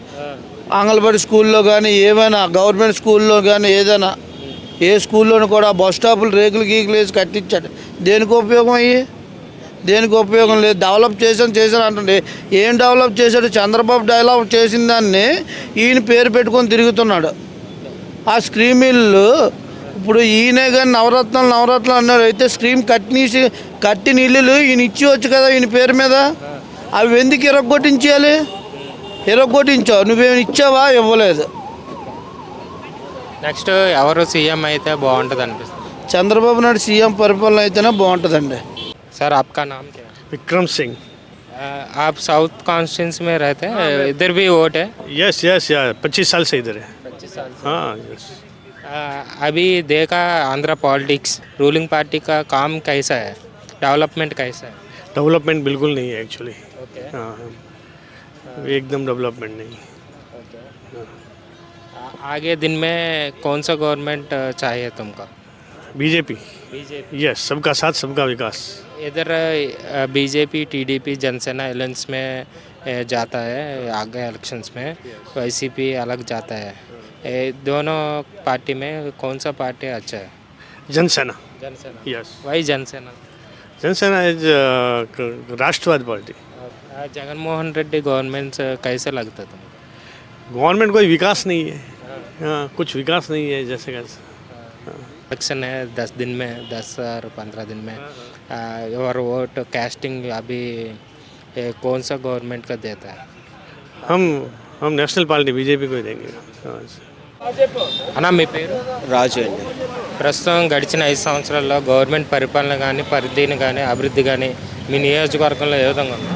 అంగన్వాడీ స్కూల్లో కానీ ఏమైనా గవర్నమెంట్ స్కూల్లో కానీ ఏదైనా ఏ స్కూల్లోనూ కూడా బస్ స్టాపులు రేకులు గీకులు వేసి కట్టించాడు. దేనికి ఉపయోగం అయ్యి? దేనికి ఉపయోగం లేదు. డెవలప్ చేశాను అంటుండే. ఏం డెవలప్ చేశాడు? చంద్రబాబు డెవలప్ చేసిన దాన్ని ఈయన పేరు పెట్టుకొని తిరుగుతున్నాడు. ఆ స్క్రీమ్ ఇల్లు ఇప్పుడు ఈయనే కానీ నవరత్నాలు అన్నారు. అయితే స్క్రీమ్ కట్టిన ఇల్లులు ఈయన ఇచ్చేవచ్చు కదా ఈయన పేరు మీద. అవి ఎందుకు ఇరగొట్టించాలి? ఇరగొట్టించావు. నువ్వేమి ఇచ్చావా? ఇవ్వలేదు. నెక్స్ట్ ఎవరు సీఎం అయితే బాగుంటుంది అనిపిస్తుంది? చంద్రబాబు నాయుడు సీఎం పరిపాలన అయితేనే బాగుంటుందండి. सर आपका नाम क्या है? विक्रम सिंह। आप साउथ कॉन्स्टिट्यूंसी में रहते हैं, इधर भी वोट है? यस 25 साल से इधर है। 25 साल से। हाँ यस। अभी देखा आंध्र पॉलिटिक्स, रूलिंग पार्टी का काम कैसा है, डेवलपमेंट कैसा है? डेवलपमेंट बिल्कुल नहीं है एक्चुअली। ओके। हाँ एकदम डेवलपमेंट नहीं। आगे दिन में कौन सा गवर्नमेंट चाहिए तुमको? बीजेपी। यस, सबका साथ सबका विकास। इधर बीजेपी टीडीपी जनसेना एलायंस में जाता है आगे इलेक्शंस में, वाईसीपी अलग जाता है। दोनों पार्टी में कौन सा पार्टी अच्छा है? Janasena. Yes. Why Janasena? Janasena is राष्ट्रवादी पार्टी। जगनमोहन रेड्डी गवर्नमेंट कैसे लगता तुमको? गवर्नमेंट कोई विकास नहीं है। हाँ कुछ विकास नहीं है जैसे कैसे। इलेक्शन है 10 दिन में, 10 और 15 दिन में और वोट कास्टिंग अभी कौन सा गवर्नमेंट का देता है? हम नेशनल पार्टी बीजेपी को ही देंगे। అన్నా మీ పేరు? రాజు అండి. ప్రస్తుతం గడిచిన 5 సంవత్సరాల్లో గవర్నమెంట్ పరిపాలన కానీ పరిధిని కానీ అభివృద్ధి కానీ మీ నియోజకవర్గంలో ఏ విధంగా ఉంది?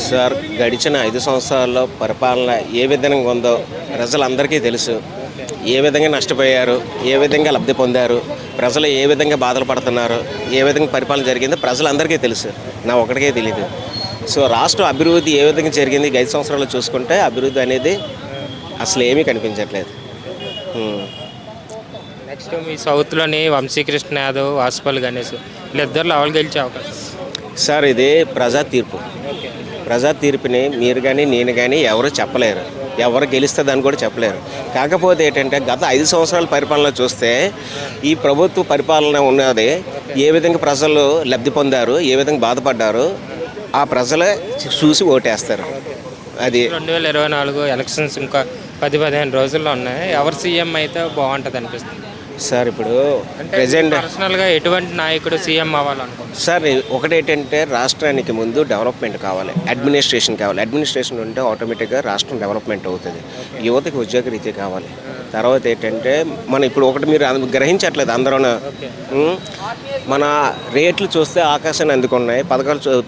సార్ గడిచిన 5 సంవత్సరాల్లో పరిపాలన ఏ విధంగా ఉందో ప్రజలందరికీ తెలుసు. ఏ విధంగా నష్టపోయారు, ఏ విధంగా లబ్ధి పొందారు, ప్రజలు ఏ విధంగా బాధలు పడుతున్నారు, ఏ విధంగా పరిపాలన జరిగిందో ప్రజలందరికీ తెలుసు. నా ఒకటికే తెలియదు. సో రాష్ట్ర అభివృద్ధి ఏ విధంగా జరిగింది 5 సంవత్సరాలు చూసుకుంటే అభివృద్ధి అనేది అసలు ఏమీ కనిపించట్లేదు. నెక్స్ట్ మీ సౌత్లోని వంశీకృష్ణ యాదవ్, వాసుపల్లి గణేష్ వీళ్ళిద్దరు ఎవరు గెలిచే అవకాశం? సార్ ఇది ప్రజా తీర్పు. ప్రజా తీర్పుని మీరు కానీ నేను కానీ ఎవరు చెప్పలేరు, ఎవరు గెలుస్తుందని కూడా చెప్పలేరు. కాకపోతే ఏంటంటే గత 5 సంవత్సరాల పరిపాలన చూస్తే ఈ ప్రభుత్వ పరిపాలన ఉన్నది ఏ విధంగా ప్రజలు లబ్ధి పొందారు, ఏ విధంగా బాధపడ్డారు ఆ ప్రజలే చూసి ఓటేస్తారు. అది 2024 ఎలక్షన్స్ ఇంకా 10-15 రోజుల్లో ఉన్నాయి. ఎవరు సీఎం అయితే బాగుంటుంది అనిపిస్తుంది సార్? ఇప్పుడు ప్రెజెంట్ పర్సనల్గా ఎటువంటి నాయకుడు సీఎం అవ్వాలనుకుంటున్నారు సార్? ఒకటేంటంటే రాష్ట్రానికి ముందు డెవలప్మెంట్ కావాలి, అడ్మినిస్ట్రేషన్ కావాలి. అడ్మినిస్ట్రేషన్ ఉంటే ఆటోమేటిక్గా రాష్ట్రం డెవలప్మెంట్ అవుతుంది. యువతకి ఉద్యోగ రీతి కావాలి. తర్వాత ఏంటంటే మనం ఇప్పుడు ఒకటి మీరు గ్రహించట్లేదు అందరూ, మన రేట్లు చూస్తే ఆకాశాన్ని అందుకున్నాయి.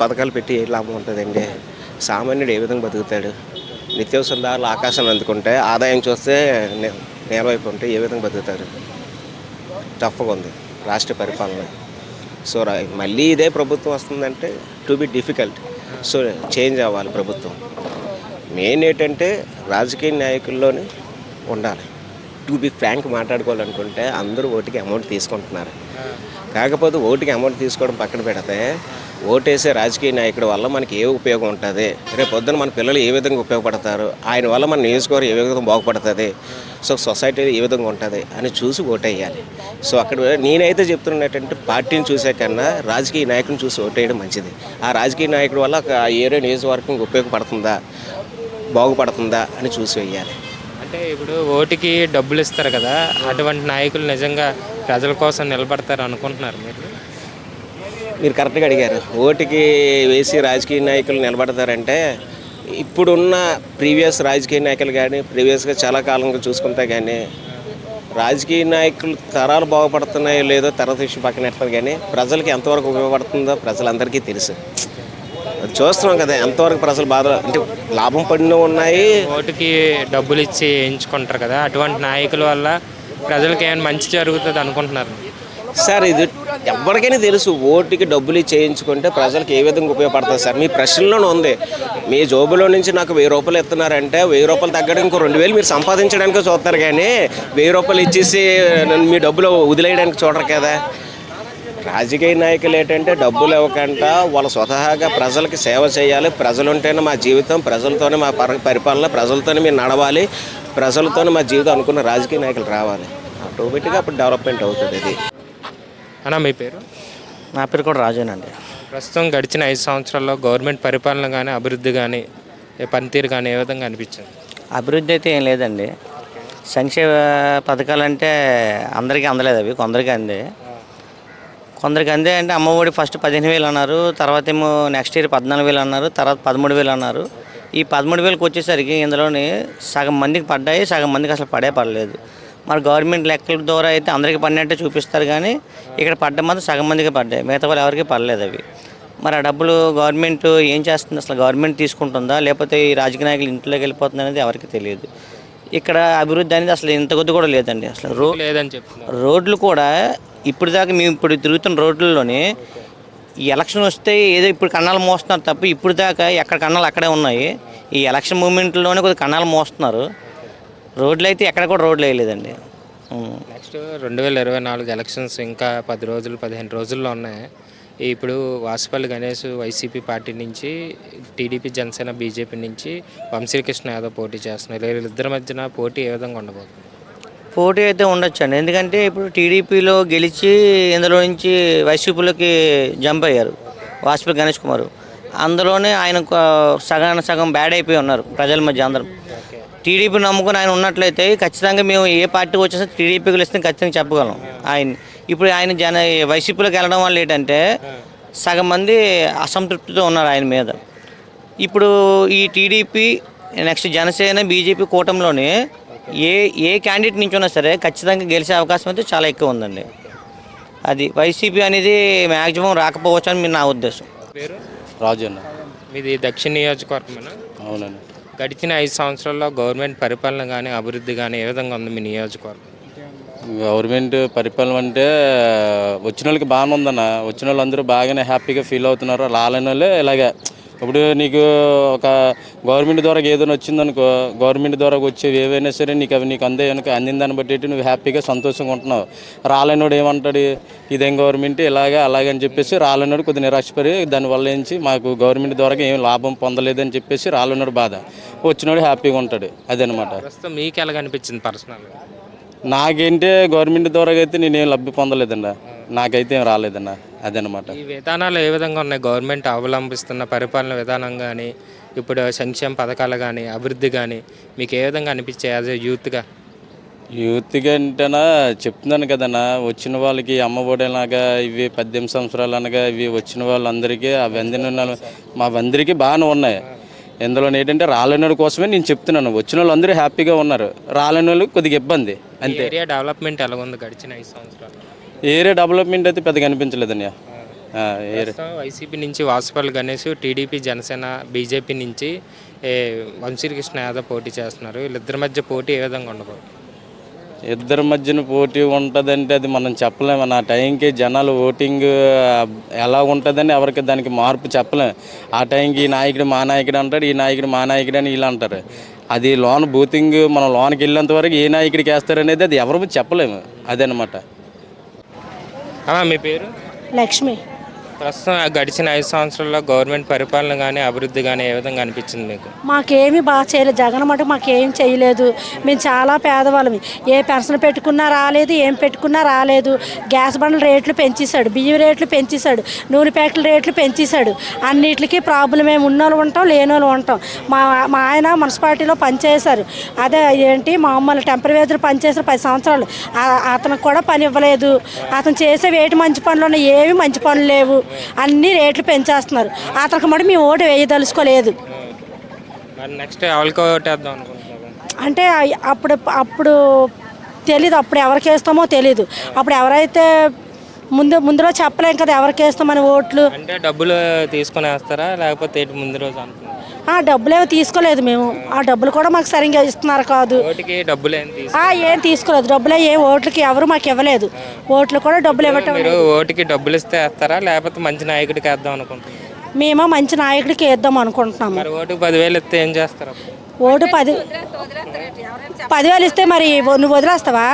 పథకాలు పెట్టి ఏ లాభం ఉంటుందండి? సామాన్యుడు ఏ విధంగా బతుకుతాడు? నిత్యావసర ధరలు ఆకాశాన్ని అందుకుంటే ఆదాయం చూస్తే నేలవైపు ఉంటే ఏ విధంగా బతుకుతారు? టఫ్గా ఉంది రాష్ట్ర పరిపాలన. సో మళ్ళీ ఇదే ప్రభుత్వం వస్తుందంటే to be difficult. So change అవ్వాలి ప్రభుత్వం. మెయిన్ ఏంటంటే రాజకీయ నాయకుల్లోనే ఉండాలి. టు బి ఫ్రాంక్ మాట్లాడుకోవాలనుకుంటే అందరూ ఓటుకి అమౌంట్ తీసుకుంటున్నారు. కాకపోతే ఓటుకి అమౌంట్ తీసుకోవడం పక్కన పెడితే ఓటేసే రాజకీయ నాయకుడి వల్ల మనకి ఏ ఉపయోగం ఉంటుంది, రేపు పొద్దున మన పిల్లలు ఏ విధంగా ఉపయోగపడతారు, ఆయన వల్ల మన నియోజకవర్గం ఏ విధంగా బాగుపడుతుంది, సో సొసైటీ ఏ విధంగా ఉంటుంది అని చూసి ఓటేయాలి. సో అక్కడ నేనైతే చెప్తున్నట్టంటే పార్టీని చూసే కన్నా రాజకీయ నాయకుని చూసి ఓటేయడం మంచిది. ఆ రాజకీయ నాయకుడి వల్ల ఆ ఏరియా నియోజకవర్గం ఉపయోగపడుతుందా, బాగుపడుతుందా అని చూసి వేయాలి. అంటే ఇప్పుడు ఓటుకి డబ్బులు ఇస్తారు కదా, అటువంటి నాయకులు నిజంగా ప్రజల కోసం నిలబడతారు అనుకుంటున్నారు మీరు కరెక్ట్గా అడిగారు. ఓటుకి వేసి రాజకీయ నాయకులు నిలబడతారంటే ఇప్పుడున్న ప్రీవియస్ రాజకీయ నాయకులు కానీ ప్రీవియస్గా చాలా కాలంగా చూసుకుంటే కానీ రాజకీయ నాయకులు తరాలు బాగుపడుతున్నాయో లేదో తర్వాత విషయం పక్కన పెడతారు, కానీ ప్రజలకి ఎంతవరకు ఉపయోగపడుతుందో ప్రజలందరికీ తెలుసు. చూస్తున్నాం కదా ఎంతవరకు ప్రజలు బాధ అంటే లాభం పడిన ఉన్నాయి. ఓటుకి డబ్బులు ఇచ్చి ఎంచుకుంటారు కదా, అటువంటి నాయకుల వల్ల ప్రజలకి ఏమైనా మంచి జరుగుతుంది అనుకుంటున్నారు సార్? ఇది ఎవరికైనా తెలుసు, ఓటుకి డబ్బులు చేయించుకుంటే ప్రజలకు ఏ విధంగా ఉపయోగపడుతుంది సార్? మీ ప్రశ్నలోనే ఉంది. మీ జోబులో నుంచి నాకు 1000 రూపాయలు ఇస్తున్నారంటే 1000 రూపాయలు తగ్గడం ఇంకో 2000 మీరు సంపాదించడానికి చూస్తారు, కానీ 1000 రూపాయలు ఇచ్చేసి మీ డబ్బులు వదిలేయడానికి చూడరు కదా. రాజకీయ నాయకులు ఏంటంటే డబ్బులు ఇవ్వకుండా వాళ్ళు స్వతహాగా ప్రజలకి సేవ చేయాలి. ప్రజలుంటేనే మా జీవితం, ప్రజలతోనే మా పరిపాలన, ప్రజలతోనే మీరు నడవాలి, ప్రజలతోనే మా జీవితం అనుకున్న రాజకీయ నాయకులు రావాలి. ఆటోమేటిక్గా అప్పుడు డెవలప్మెంట్ అవుతుంది. ఇది అన్నా మీ పేరు? నా పేరు కూడా రాజేనండి. ప్రస్తుతం గడిచిన 5 సంవత్సరాల్లో గవర్నమెంట్ పరిపాలన కానీ అభివృద్ధి కానీ పనితీరు కానీ ఏ విధంగా అనిపించింది? అభివృద్ధి అయితే ఏం లేదండి. సంక్షేమ పథకాలంటే అందరికీ అందలేదు, అవి కొందరికి అందే. కొందరికి అందే అంటే అమ్మఒడి ఫస్ట్ 15,000 అన్నారు, తర్వాత ఏమో నెక్స్ట్ ఇయర్ 14,000 అన్నారు, తర్వాత 13,000 అన్నారు. ఈ 13,000కి వచ్చేసరికి ఇందులోని సగం మందికి పడ్డాయి, సగం మందికి అసలు పడలేదు. మరి గవర్నమెంట్ లెక్కల ద్వారా అయితే అందరికీ పడినట్టే చూపిస్తారు, కానీ ఇక్కడ పడ్డ మాత్రం సగం మందికి పడ్డాయి, మిగతా వాళ్ళు ఎవరికి పడలేదు అవి. మరి ఆ డబ్బులు గవర్నమెంట్ ఏం చేస్తుంది? అసలు గవర్నమెంట్ తీసుకుంటుందా లేకపోతే ఈ రాజకీయ నాయకులు ఇంట్లోకి వెళ్ళిపోతుంది అనేది ఎవరికి తెలియదు. ఇక్కడ అభివృద్ధి అనేది అసలు ఇంత కొద్ది కూడా లేదండి. అసలు లేదని చెప్తున్నారు. రోడ్లు కూడా ఇప్పుడు దాకా మేము ఇప్పుడు తిరుగుతున్న రోడ్లలోనే ఈ ఎలక్షన్ వస్తే ఏదో ఇప్పుడు కన్నాలు మోస్తున్నారు తప్ప ఇప్పుడు దాకా ఎక్కడ కన్నాలు అక్కడే ఉన్నాయి. ఈ ఎలక్షన్ మూమెంట్లోనే కొద్దిగా కన్నాలు మోస్తున్నారు. రోడ్లు అయితే ఎక్కడ కూడా రోడ్లు వేయలేదండి. నెక్స్ట్ 2024 ఎలక్షన్స్ ఇంకా 15 రోజుల్లో ఉన్నాయి. ఇప్పుడు వాసుపల్లి గణేష్ వైసీపీ పార్టీ నుంచి, టీడీపీ జనసేన బీజేపీ నుంచి వంశీకృష్ణ యాదవ్ పోటీ చేస్తున్నారు. వీళ్ళిద్దరి మధ్యన పోటీ ఏ విధంగా ఉండబోతుంది? పోటీ అయితే ఉండొచ్చు అండి. ఎందుకంటే ఇప్పుడు టీడీపీలో గెలిచి ఇందులో నుంచి వైసీపీలోకి జంప్ అయ్యారు వాసుపల్లి గణేష్ కుమార్. అందులోనే ఆయన సగం బ్యాడ్ అయిపోయి ఉన్నారు ప్రజల మధ్య అందరూ. టీడీపీ నమ్ముకుని ఆయన ఉన్నట్లయితే ఖచ్చితంగా మేము ఏ పార్టీ వచ్చేసి టీడీపీకి గెలిస్తే ఖచ్చితంగా చెప్పగలం ఆయన. ఇప్పుడు ఆయన వైసీపీలోకి వెళ్ళడం వల్ల ఏంటంటే సగం మంది అసంతృప్తితో ఉన్నారు ఆయన మీద. ఇప్పుడు ఈ టీడీపీ నెక్స్ట్ జనసేన బీజేపీ కూటమిలోనే ఏ క్యాండిడేట్ నుంచి ఉన్నా సరే ఖచ్చితంగా గెలిచే అవకాశం అయితే చాలా ఎక్కువ ఉందండి. అది వైసీపీ అనేది మ్యాక్సిమం రాకపోవచ్చు అని నా ఉద్దేశం. పేరు? రాజు అన్న. మీది దక్షిణ నియోజకవర్గమేనా? అవునండి. గడిచిన 5 సంవత్సరాల్లో గవర్నమెంట్ పరిపాలన కానీ అభివృద్ధి కానీ ఏ విధంగా ఉంది మీ నియోజకవర్గం? గవర్నమెంట్ పరిపాలన అంటే వచ్చిన వాళ్ళకి బాగానే ఉందన్న. వచ్చిన వాళ్ళు అందరూ బాగానే హ్యాపీగా ఫీల్ అవుతున్నారు. రాలేని వాళ్ళే ఇలాగే ఇప్పుడు నీకు ఒక గవర్నమెంట్ ద్వారా ఏదైనా వచ్చిందనుకో, గవర్నమెంట్ ద్వారా వచ్చేవి ఏవైనా సరే నీకు అందే కనుక అందిందాన్ని బట్టి నువ్వు హ్యాపీగా సంతోషంగా ఉంటున్నావు. రాలేనోడు ఏమంటాడు, ఇదేం గవర్నమెంట్ అలాగే అని చెప్పేసి రాలేనోడు కొద్దిగా నిరాశపడి దానివల్ల ఏంచి మాకు గవర్నమెంట్ ద్వారా ఏం లాభం పొందలేదని చెప్పేసి రాలేనోడు బాధ, వచ్చినోడు హ్యాపీగా ఉంటాడు. అదనమాట. ప్రస్తుతం మీకు ఎలా అనిపించింది పర్సనల్? నాకేంటే గవర్నమెంట్ ద్వారా అయితే నేనేం లబ్ధి పొందలేదన్నా, నాకైతే ఏం రాలేదన్నా. అదనమాట. ఈ విధానాలు ఏ విధంగా ఉన్నాయి? గవర్నమెంట్ అవలంబిస్తున్న పరిపాలన విధానం కానీ, ఇప్పుడు సంక్షేమ పథకాలు కానీ, అభివృద్ధి కానీ మీకు ఏ విధంగా అనిపించాయి యాజ్ ఏ యూత్గా? యూత్గా అంటేనా చెప్తున్నాను కదన్నా, వచ్చిన వాళ్ళకి అమ్మఒడేలాగా ఇవి 18 సంవత్సరాలు అనగా ఇవి వచ్చిన వాళ్ళందరికీ అవి మా అందరికీ బాగానే ఉన్నాయి. ఇందులో ఏంటంటే రాలేనోడి కోసమే నేను చెప్తున్నాను. వచ్చిన వాళ్ళు అందరూ హ్యాపీగా ఉన్నారు, రాలేని వాళ్ళు కొద్దిగా ఇబ్బంది అంతే. ఏరియా డెవలప్మెంట్ ఎలా ఉంది గడిచిన 5 సంవత్సరాలు? ఏరియా డెవలప్మెంట్ అయితే పెద్దగా అనిపించలేదన్నయ్య. వైసీపీ నుంచి వాసుపల్లి గణేష్, టీడీపీ జనసేన బీజేపీ నుంచి వంశీకృష్ణ యాదవ్ పోటీ చేస్తున్నారు. వీళ్ళిద్దరి మధ్య పోటీ ఏ విధంగా ఉండబోతుంది? ఇద్దరి మధ్యన పోటీ ఉంటుందంటే అది మనం చెప్పలేము. ఆ టైంకి జనాలు ఓటింగ్ ఎలా ఉంటుందని ఎవరికి దానికి మార్పు చెప్పలేము. ఆ టైంకి ఈ నాయకుడు మా నాయకుడు అంటాడు, ఈ నాయకుడు మా నాయకుడు అని ఇలా అంటారు. అది లోన్ బూతింగ్ మనం లోన్కి వెళ్ళేంత వరకు ఏ నాయకుడికి వేస్తారనేది అది ఎవరు చెప్పలేము. అదనమాట. మీ పేరు? లక్ష్మి. ప్రస్తుతం గడిచిన 5 సంవత్సరాల్లో గవర్నమెంట్ పరిపాలన కానీ, అభివృద్ధి కానీ ఏ విధంగా అనిపించింది మీకు? మాకేమీ బాగా చేయలేదు. జగన్ మటుకు మాకేం చేయలేదు. మేము చాలా పేదవాళ్ళమి. ఏ పెన్షన్ పెట్టుకున్నా రాలేదు, ఏం పెట్టుకున్నా రాలేదు. గ్యాస్ బండ్ల రేట్లు పెంచేశాడు, బియ్యం రేట్లు పెంచేశాడు, నూనె ప్యాకెట్ల రేట్లు పెంచేశాడు. అన్నిటికీ ప్రాబ్లం ఏమి ఉన్నోళ్ళు ఉంటాం, లేనోళ్ళు ఉంటాం. మా ఆయన మున్సిపాలిటీలో పనిచేశారు. అదే ఏంటి మామూలు టెంపరీవేజర్ పనిచేశారు 10 సంవత్సరాలు. అతనికి కూడా పని ఇవ్వలేదు. అతను చేసేవి ఏటి మంచి పనులు ఉన్నాయి, ఏవి మంచి పనులు లేవు. అన్ని రేట్లు పెంచేస్తున్నారు. అతనికి మటు మేము ఓటు వేయదలుచుకోలేదు. నెక్స్ట్ ఎవరికి ఓటేద్దాం అనుకుంటున్నారు? అంటే అప్పుడు తెలీదు, అప్పుడు ఎవరికి వేస్తామో తెలీదు. అప్పుడు ఎవరైతే ముందులో చెప్పలేం కదా ఎవరికి వేస్తామని ఓట్లు. అంటే డబ్బులు తీసుకొని వేస్తారా లేకపోతే ముందు రోజు అనుకుంటున్నారు? డబ్బులేమో తీసుకోలేదు మేము. ఆ డబ్బులు కూడా మాకు సరిగ్గా ఇస్తున్నారు కాదు. డబ్బులు ఏం తీసుకోలేదు. డబ్బులే ఏం ఓట్లకి ఎవరు మాకు ఇవ్వలేదు. ఓట్లు కూడా డబ్బులు ఇవ్వటం. మీరు ఓటుకి డబ్బులు ఇస్తే వేస్తారా లేకపోతే మంచి నాయకుడికి వేద్దాం అనుకుంటున్నారు? మేము మంచి నాయకుడికి వేద్దాం అనుకుంటున్నాము. మరి ఓటుకి 10,000 ఇస్తే ఏం చేస్తారు? ఓటు 10,000 ఇస్తే మరి నువ్వు వదిలేస్తావా?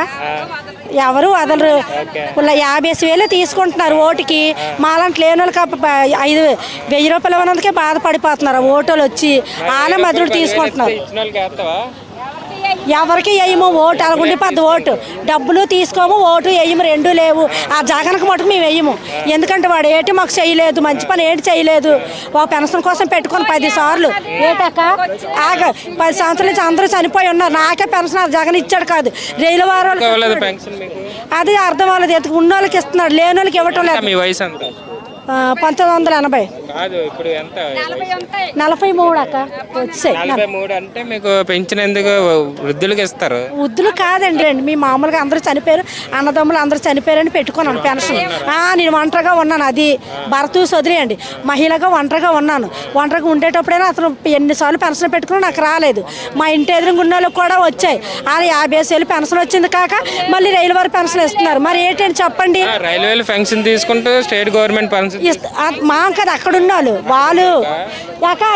ఎవరు వదలరు. 50,000 తీసుకుంటున్నారు ఓటుకి. మాలాంటి లేని వాళ్ళకి 1,000 రూపాయలు ఇవ్వనందుకే బాధపడిపోతున్నారు. ఓటోలు వచ్చి వాళ్ళే మధుడు తీసుకుంటున్నారు. ఎవరికి వేయము ఓటు, అలాగుండిపోద్ది ఓటు. డబ్బులు తీసుకోము, ఓటు వేయము, 2 లేవు. ఆ జగన్కి మటుకు మేము వేయము. ఎందుకంటే వాడు ఏంటి మాకు చేయలేదు, మంచి పని ఏంటి చేయలేదు. ఒక పెన్షన్ కోసం పెట్టుకొని 10 సార్లు ఏటాక 10 సంవత్సరాల నుంచి అందరూ చనిపోయి ఉన్నారు. నాకే పెన్షన్ జగన్ ఇచ్చాడు కాదు, రైలు వారు అది అర్థం అవ్వలేదు. ఎందుకు ఉన్న వాళ్ళకి ఇస్తున్నాడు, లేని వాళ్ళకి ఇవ్వటం లేదు. 1980. 43 అక్క వచ్చాయి. 43 అంటే మీకు పెంచినందుకు వృద్ధులకు ఇస్తారు? వృద్ధులు కాదండి, మీ మామూలుగా అందరూ చనిపోయారు, అన్నదమ్ములు అందరూ చనిపోయారని పెట్టుకున్నాను పెన్షన్. నేను ఒంటరిగా ఉన్నాను. అది భర్త వదిలేయండి, మహిళగా ఒంటరిగా ఉన్నాను. ఒంటరిగా ఉండేటప్పుడైనా అతను ఎన్నిసార్లు పెన్షన్ పెట్టుకున్నా నాకు రాలేదు. మా ఇంటి ఎదురు ఉన్న వాళ్ళకి కూడా వచ్చాయి. అలా 50,000 పెన్షన్ వచ్చింది కాక మళ్ళీ రైలు వారి పెన్షన్ ఇస్తున్నారు. మరి ఏంటండి చెప్పండి? రైల్వేలు పెన్షన్ తీసుకుంటూ స్టేట్ గవర్నమెంట్ పెన్షన్ మా కదా అక్కడ ఉన్నోళ్ళు వాళ్ళు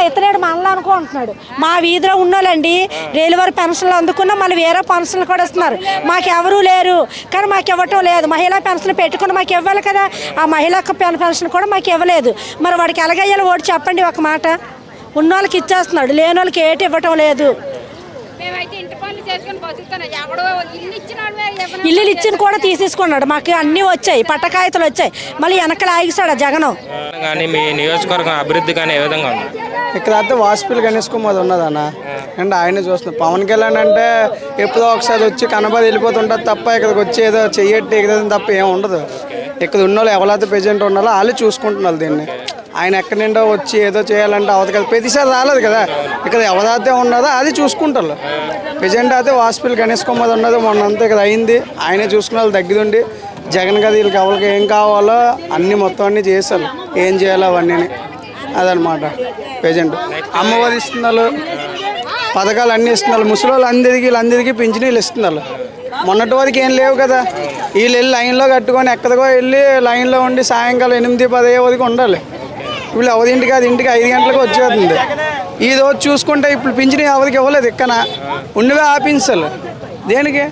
ఇతరేడు మనలో అనుకుంటున్నాడు. మా వీధిలో ఉన్నోళ్ళండి రైలు వారి పెన్షన్లు అందుకున్నా మళ్ళీ వేరే పెన్షన్లు కూడా ఇస్తున్నారు. మాకెవరూ లేరు కానీ మాకు ఇవ్వటం లేదు. మహిళా పెన్షన్ పెట్టుకుని మాకు ఇవ్వాలి కదా, ఆ మహిళా పెన్షన్ కూడా మాకు ఇవ్వలేదు. మరి వాడికి ఎలాగయ్యాలో ఓటు చెప్పండి ఒక మాట. ఉన్నోళ్ళకి ఇచ్చేస్తున్నాడు, లేని వాళ్ళకి ఏటి ఇవ్వటం లేదు. ఇల్లు ఇచ్చిన కూడా తీసేసుకున్నాడు. మాకు అన్నీ వచ్చాయి, పట్టకాయతలు వచ్చాయి, మళ్ళీ వెనకలు ఆగిస్తాడు జగన్. కానీ మీ నియోజకవర్గం అభివృద్ధి కానీ ఏ విధంగా ఉంది? ఇక్కడ అయితే వాసుపల్లి గణేష్ కుమార్ ఉన్నదన్న, అండ్ ఆయనే చూస్తున్నాం. పవన్ కళ్యాణ్ అంటే ఎప్పుడో ఒకసారి వచ్చి కనబడి వెళ్ళిపోతుంటారు తప్ప ఇక్కడికి వచ్చి ఏదో చెయ్యట్టి ఎగదని తప్ప ఏం ఉండదు. ఇక్కడ ఉన్న వాళ్ళు ఎవరైతే ప్రెజెంట్ ఉన్నారో వాళ్ళు చూసుకుంటున్నారు దీన్ని. ఆయన ఎక్కడి నుండో వచ్చి ఏదో చేయాలంటే అవదు కదా, ప్రతిసారి రాలేదు కదా. ఇక్కడ ఎవరైతే ఉన్నదో అది చూసుకుంటారు. ప్రజెంట్ అయితే వాసుపల్లి గణేష్ కుమార్ ఉన్నది మొన్నంతా ఇక్కడ అయింది. ఆయనే చూసుకున్న వాళ్ళు దగ్గరుండి జగన్ గారు వీళ్ళకి ఎవరికి ఏం కావాలో అన్ని మొత్తం అన్నీ చేశారు, ఏం చేయాలో అవన్నీ. అదనమాట ప్రజెంట్. అమ్మఒడి ఇస్తున్నారు, పథకాలు అన్నీ ఇస్తున్నారు. ముసలి వీళ్ళందరికీ పింఛనీళ్ళు ఇస్తున్నారు. మొన్నటి వరకు ఏం లేవు కదా. వీళ్ళు వెళ్ళి లైన్లో కట్టుకొని ఎక్కడికో వెళ్ళి లైన్లో ఉండి సాయంకాలం 8-10 వరకు ఉండాలి. వీళ్ళు అవధింటికి అది ఇంటికి 5 గంటలకు వచ్చేస్తుంది. ఈ రోజు చూసుకుంటే ఇప్పుడు పింఛని అవధికి ఇవ్వలేదు, ఇక్కడ ఉన్నవే ఆపించాలి. దేనికి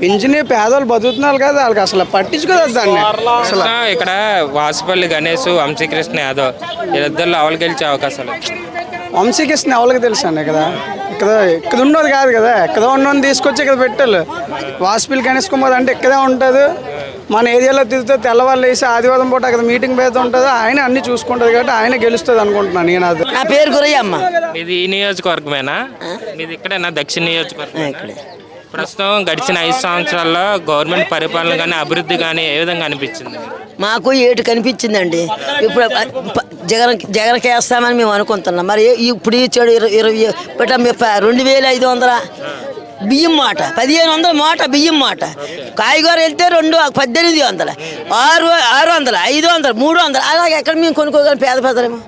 పింఛని పేదవాళ్ళు బతుకుతున్నారు కదా, వాళ్ళకి అసలు పట్టించుకోదు దాన్ని. అసలు ఇక్కడ వాసుపల్లి గణేష్, వంశీకృష్ణ యాదవ్ వీళ్ళిద్దరిలో ఎవరు గెలిచే అవకాశాలు? వంశీకృష్ణ ఎవరికి తెలుసు అండి, ఇక్కడ ఉన్నది కాదు కదా, ఎక్కడో ఉన్నది తీసుకొచ్చి ఇక్కడ పెట్టాలి. వాసుపల్లి గణేష్ కుమార్ అంటే ఇక్కడే ఉంటుంది. మన ఏరియాలో తిరిగితే తెల్లవాళ్ళు వేసి ఆదివారం పూట అక్కడ మీటింగ్ పెడుతూ ఉంటుంది. ఆయన అన్ని చూసుకుంటుంది కాబట్టి ఆయన గెలుస్తుంది అనుకుంటున్నాను నేను. అది నా పేరు గురయ్యమ్మ. మీది ఈ నియోజకవర్గమేనా? మీది ఇక్కడేనా? దక్షిణ నియోజకవర్గం. ప్రస్తుతం గడిచిన 5 సంవత్సరాల్లో గవర్నమెంట్ పరిపాలన కానీ అభివృద్ధి కానీ ఏ విధంగా అనిపించింది? మాకు ఏటు కనిపించిందండి. ఇప్పుడు జగన్కి వేస్తామని మేము అనుకుంటున్నాం. మరి ఇప్పుడు ఇచ్చాడు 22,500 బియ్యం మాట, 1,500 మాట బియ్యం మాట. కాయగూర వెళ్తే 1800, 600, 500, 300 అలాగే ఎక్కడ మేము కొనుక్కోగలం పేద పెద్దలేము.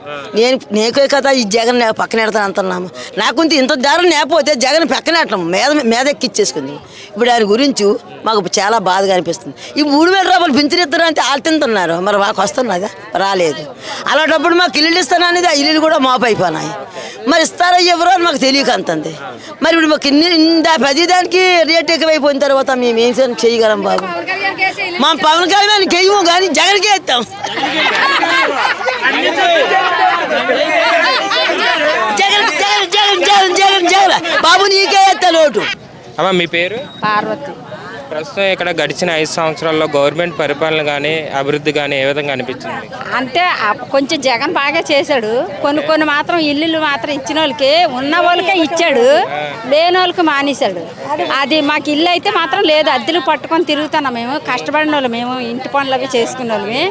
నేనే కదా ఈ జగన్ పక్కన ఎడతాను అంటున్నాము. నాకు ఇంత ధర లేకపోతే జగన్ పక్కన ఎట్టము మీద ఎక్కిచ్చేసుకుంది. ఇప్పుడు ఆయన గురించి మాకు చాలా బాధగా అనిపిస్తుంది. ఈ 3,000 రూపాయలు పింఛన్ ఇస్తారంటే వాళ్ళు తింటున్నారు, మరి మాకు వస్తున్నదా? రాలేదు. అలాంటప్పుడు మాకు ఇల్లు ఇస్తాననేది ఆ ఇల్లు కూడా మాపు అయిపోయినాయి. మరి ఇస్తారో ఎవరో అని మాకు తెలియక అంతుంది. మరి ఇప్పుడు మాకు ప్రతి దానికి రేట్ ఎక్కువైపోయిన తర్వాత మేము ఏం చేయగలం బాబు? మా పవన్ కళ్యాణ్ కేయము కానీ జగన్కే ఇస్తాం. జగన్ జగన్ జగన్ జగన్ జగన్ జగన్ బాబు నీకే ఎత్తాను ఓటు. అమ్మ మీ పేరు? పార్వతి. ప్రస్తుతం ఇక్కడ గడిచిన 5 సంవత్సరాల్లో గవర్నమెంట్ పరిపాలన కానీ అభివృద్ధి కానీ ఏ విధంగా అనిపించింది? అంటే కొంచెం జగన్ బాగా చేశాడు. కొన్ని మాత్రం ఇల్లు మాత్రం ఇచ్చిన వాళ్ళకి, ఉన్న వాళ్ళకే ఇచ్చాడు, లేని వాళ్ళకి మానేశాడు. అది మాకు ఇల్లు అయితే మాత్రం లేదు, అద్దెలు పట్టుకొని తిరుగుతున్నాం. మేము కష్టపడిన వాళ్ళు, మేము ఇంటి పనులు అవి చేసుకున్న వాళ్ళమి.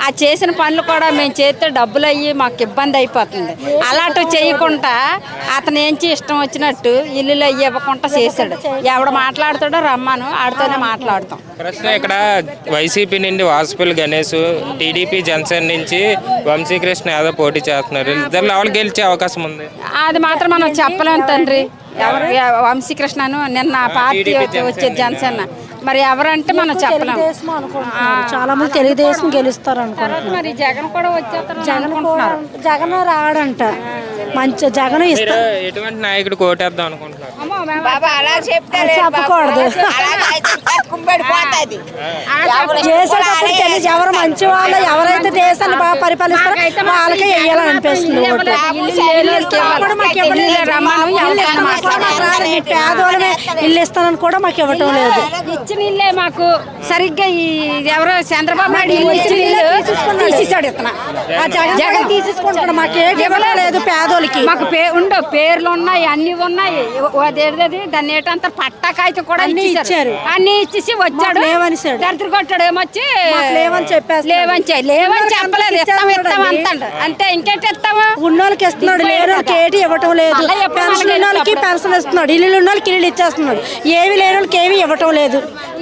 ఆ చేసిన పనులు కూడా మేము చేస్తే డబ్బులు అయ్యి మాకు ఇబ్బంది అయిపోతుంది. అలాంటివి చేయకుండా అతను ఏంచి ఇష్టం వచ్చినట్టు ఇల్లులు అయ్యి ఇవ్వకుండా చేశాడు. ఎవడు మాట్లాడుతాడో రమ్మాను ఆడుతూనే మాట్లాడతాం. ప్రస్తుతం ఇక్కడ వైసీపీ నుండి వాసుపల్లి గణేష్, టీడీపీ జనసేన నుంచి వంశీకృష్ణ యాదవ్ పోటీ చేస్తున్నారు. ఇద్దరు ఎవరు గెలిచే అవకాశం ఉంది? అది మాత్రం మనం చెప్పలేం తండ్రి. ఎవరు వంశీకృష్ణను నిన్న పార్టీ వచ్చేది జనసేన, మరి ఎవరంటే మనం చెప్పలేము. చాలా మంది తెలుగుదేశం గెలుస్తారు అనుకుంటున్నారు. మరి జగన్ కూడా వచ్చేస్తారు. జగన్ రాడంట, మంచి జగన్ ఇస్తారు. ఎటువంటి నాయకుడు కోటేద్దాం అనుకుంటున్నారు? చెప్పకూడదు. చేసేటప్పుడు ఎవరు మంచి వాళ్ళు, ఎవరైతే దేశాన్ని బాగా పరిపాలిస్తారో వాళ్ళకే వేయాలని అనిపిస్తుంది. పేదవాళ్ళమే ఇల్లు ఇస్తానని కూడా మాకు ఇవ్వటం లేదు. ఇచ్చిన ఇల్లే మాకు సరిగ్గా ఎవరో చంద్రబాబు నాయుడు ఇచ్చిన ఇల్లు తీసేసాడు. జగన్ తీసేసుకుంటాడు, మాకు ఇవ్వడం లేదు పేదోళ్ళకి. మాకు పేర్లు ఉన్నాయి, అన్ని ఉన్నాయి. అదేది దాన్ని ఏంటంత పట్టాకాయతో కూడా ఇచ్చారు. అన్ని ఇచ్చేసి వచ్చాడు, దరిద్ర కొట్టాడు. ఏమొచ్చి లేవని చెప్పేసి లేవని చెప్పలేదు, ఇస్తాం ఇస్తాం అంటాడు. అంతే, ఇంకేంటి ఇస్తాము? ఉన్నోళ్ళకి ఇస్తున్నాడు, లేనోళ్ళకి ఏటి ఇవ్వటం లేదు. పెన్షన్ ఉన్నోళ్ళకి పెన్షన్ ఇస్తున్నాడు, ఇల్లు ఉన్న వాళ్ళకి ఇల్లు ఇచ్చేస్తున్నాడు. ఏవి లేని వాళ్ళకి ఏమి ఇవ్వటం లేదు.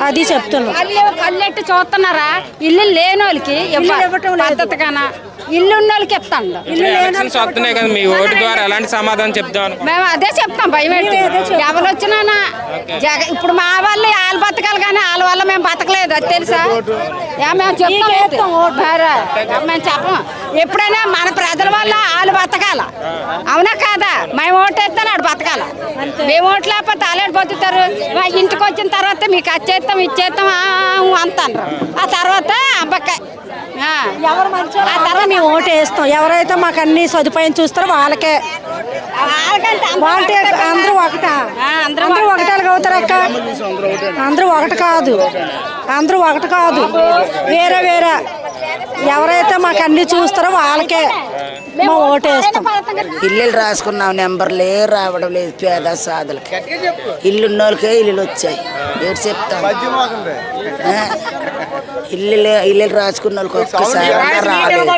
అది చెప్తున్నాం. కళ్ళెట్టి చూస్తున్నారా? ఇల్లు లేని వాళ్ళకి ఇవ్వటం పద్ధతిగానా? ఇల్లు ఉన్న వాళ్ళకి ఇస్తాం. వస్తున్నాయి కదా, మీ ఓటు ద్వారా ఎలాంటి సమాధానం చెప్తాం? మేము అదే చెప్తాం. భయం ఏంటి? ఎవరు వచ్చినా ఇప్పుడు మా వాళ్ళు బతకాలి కానీ వాళ్ళ వల్ల మేము బతకలేదు, అది తెలుసా? మేము చెప్తాం, మేము చెప్పము. ఎప్పుడైనా మన ప్రజల వల్ల వాళ్ళు బతకాల, అవునా కాదా? మేము ఓటు వేస్తాను ఆడు బతకాల. మేము ఓటు లేకపోతే వాళ్ళు బతుకుతారు. ఇంటికి వచ్చిన తర్వాత మీకు వచ్చేస్తాం ఇచ్చేస్తాం అంటారు. ఆ తర్వాత అబ్బకాయ ఎవరు మంచి ఆ తర్వాత మేము ఓటు వేస్తాం. ఎవరైతే మాకు అన్ని సదుపాయం చూస్తారో వాళ్ళకే. అందరూ ఒకటా? అందరూ ఒకటాలు అవుతారు అక్క? అందరూ ఒకటి కాదు, అందరూ ఒకటి కాదు, వేరే వేరే. ఎవరైతే మాకు అన్ని చూస్తారో వాళ్ళకే మేము ఓటు వేస్తాం. ఇల్లు రాసుకున్నాం, నెంబర్లే రావడం లేదు పేద సాధులకి. ఇల్లు ఉన్న వాళ్ళకే ఇల్లులు వచ్చాయి. ఏడు చెప్తాం, ఇల్లు రాసుకున్న వాళ్ళకి ఒక్కసారి రాలేదు.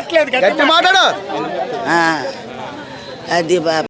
అది బాబు.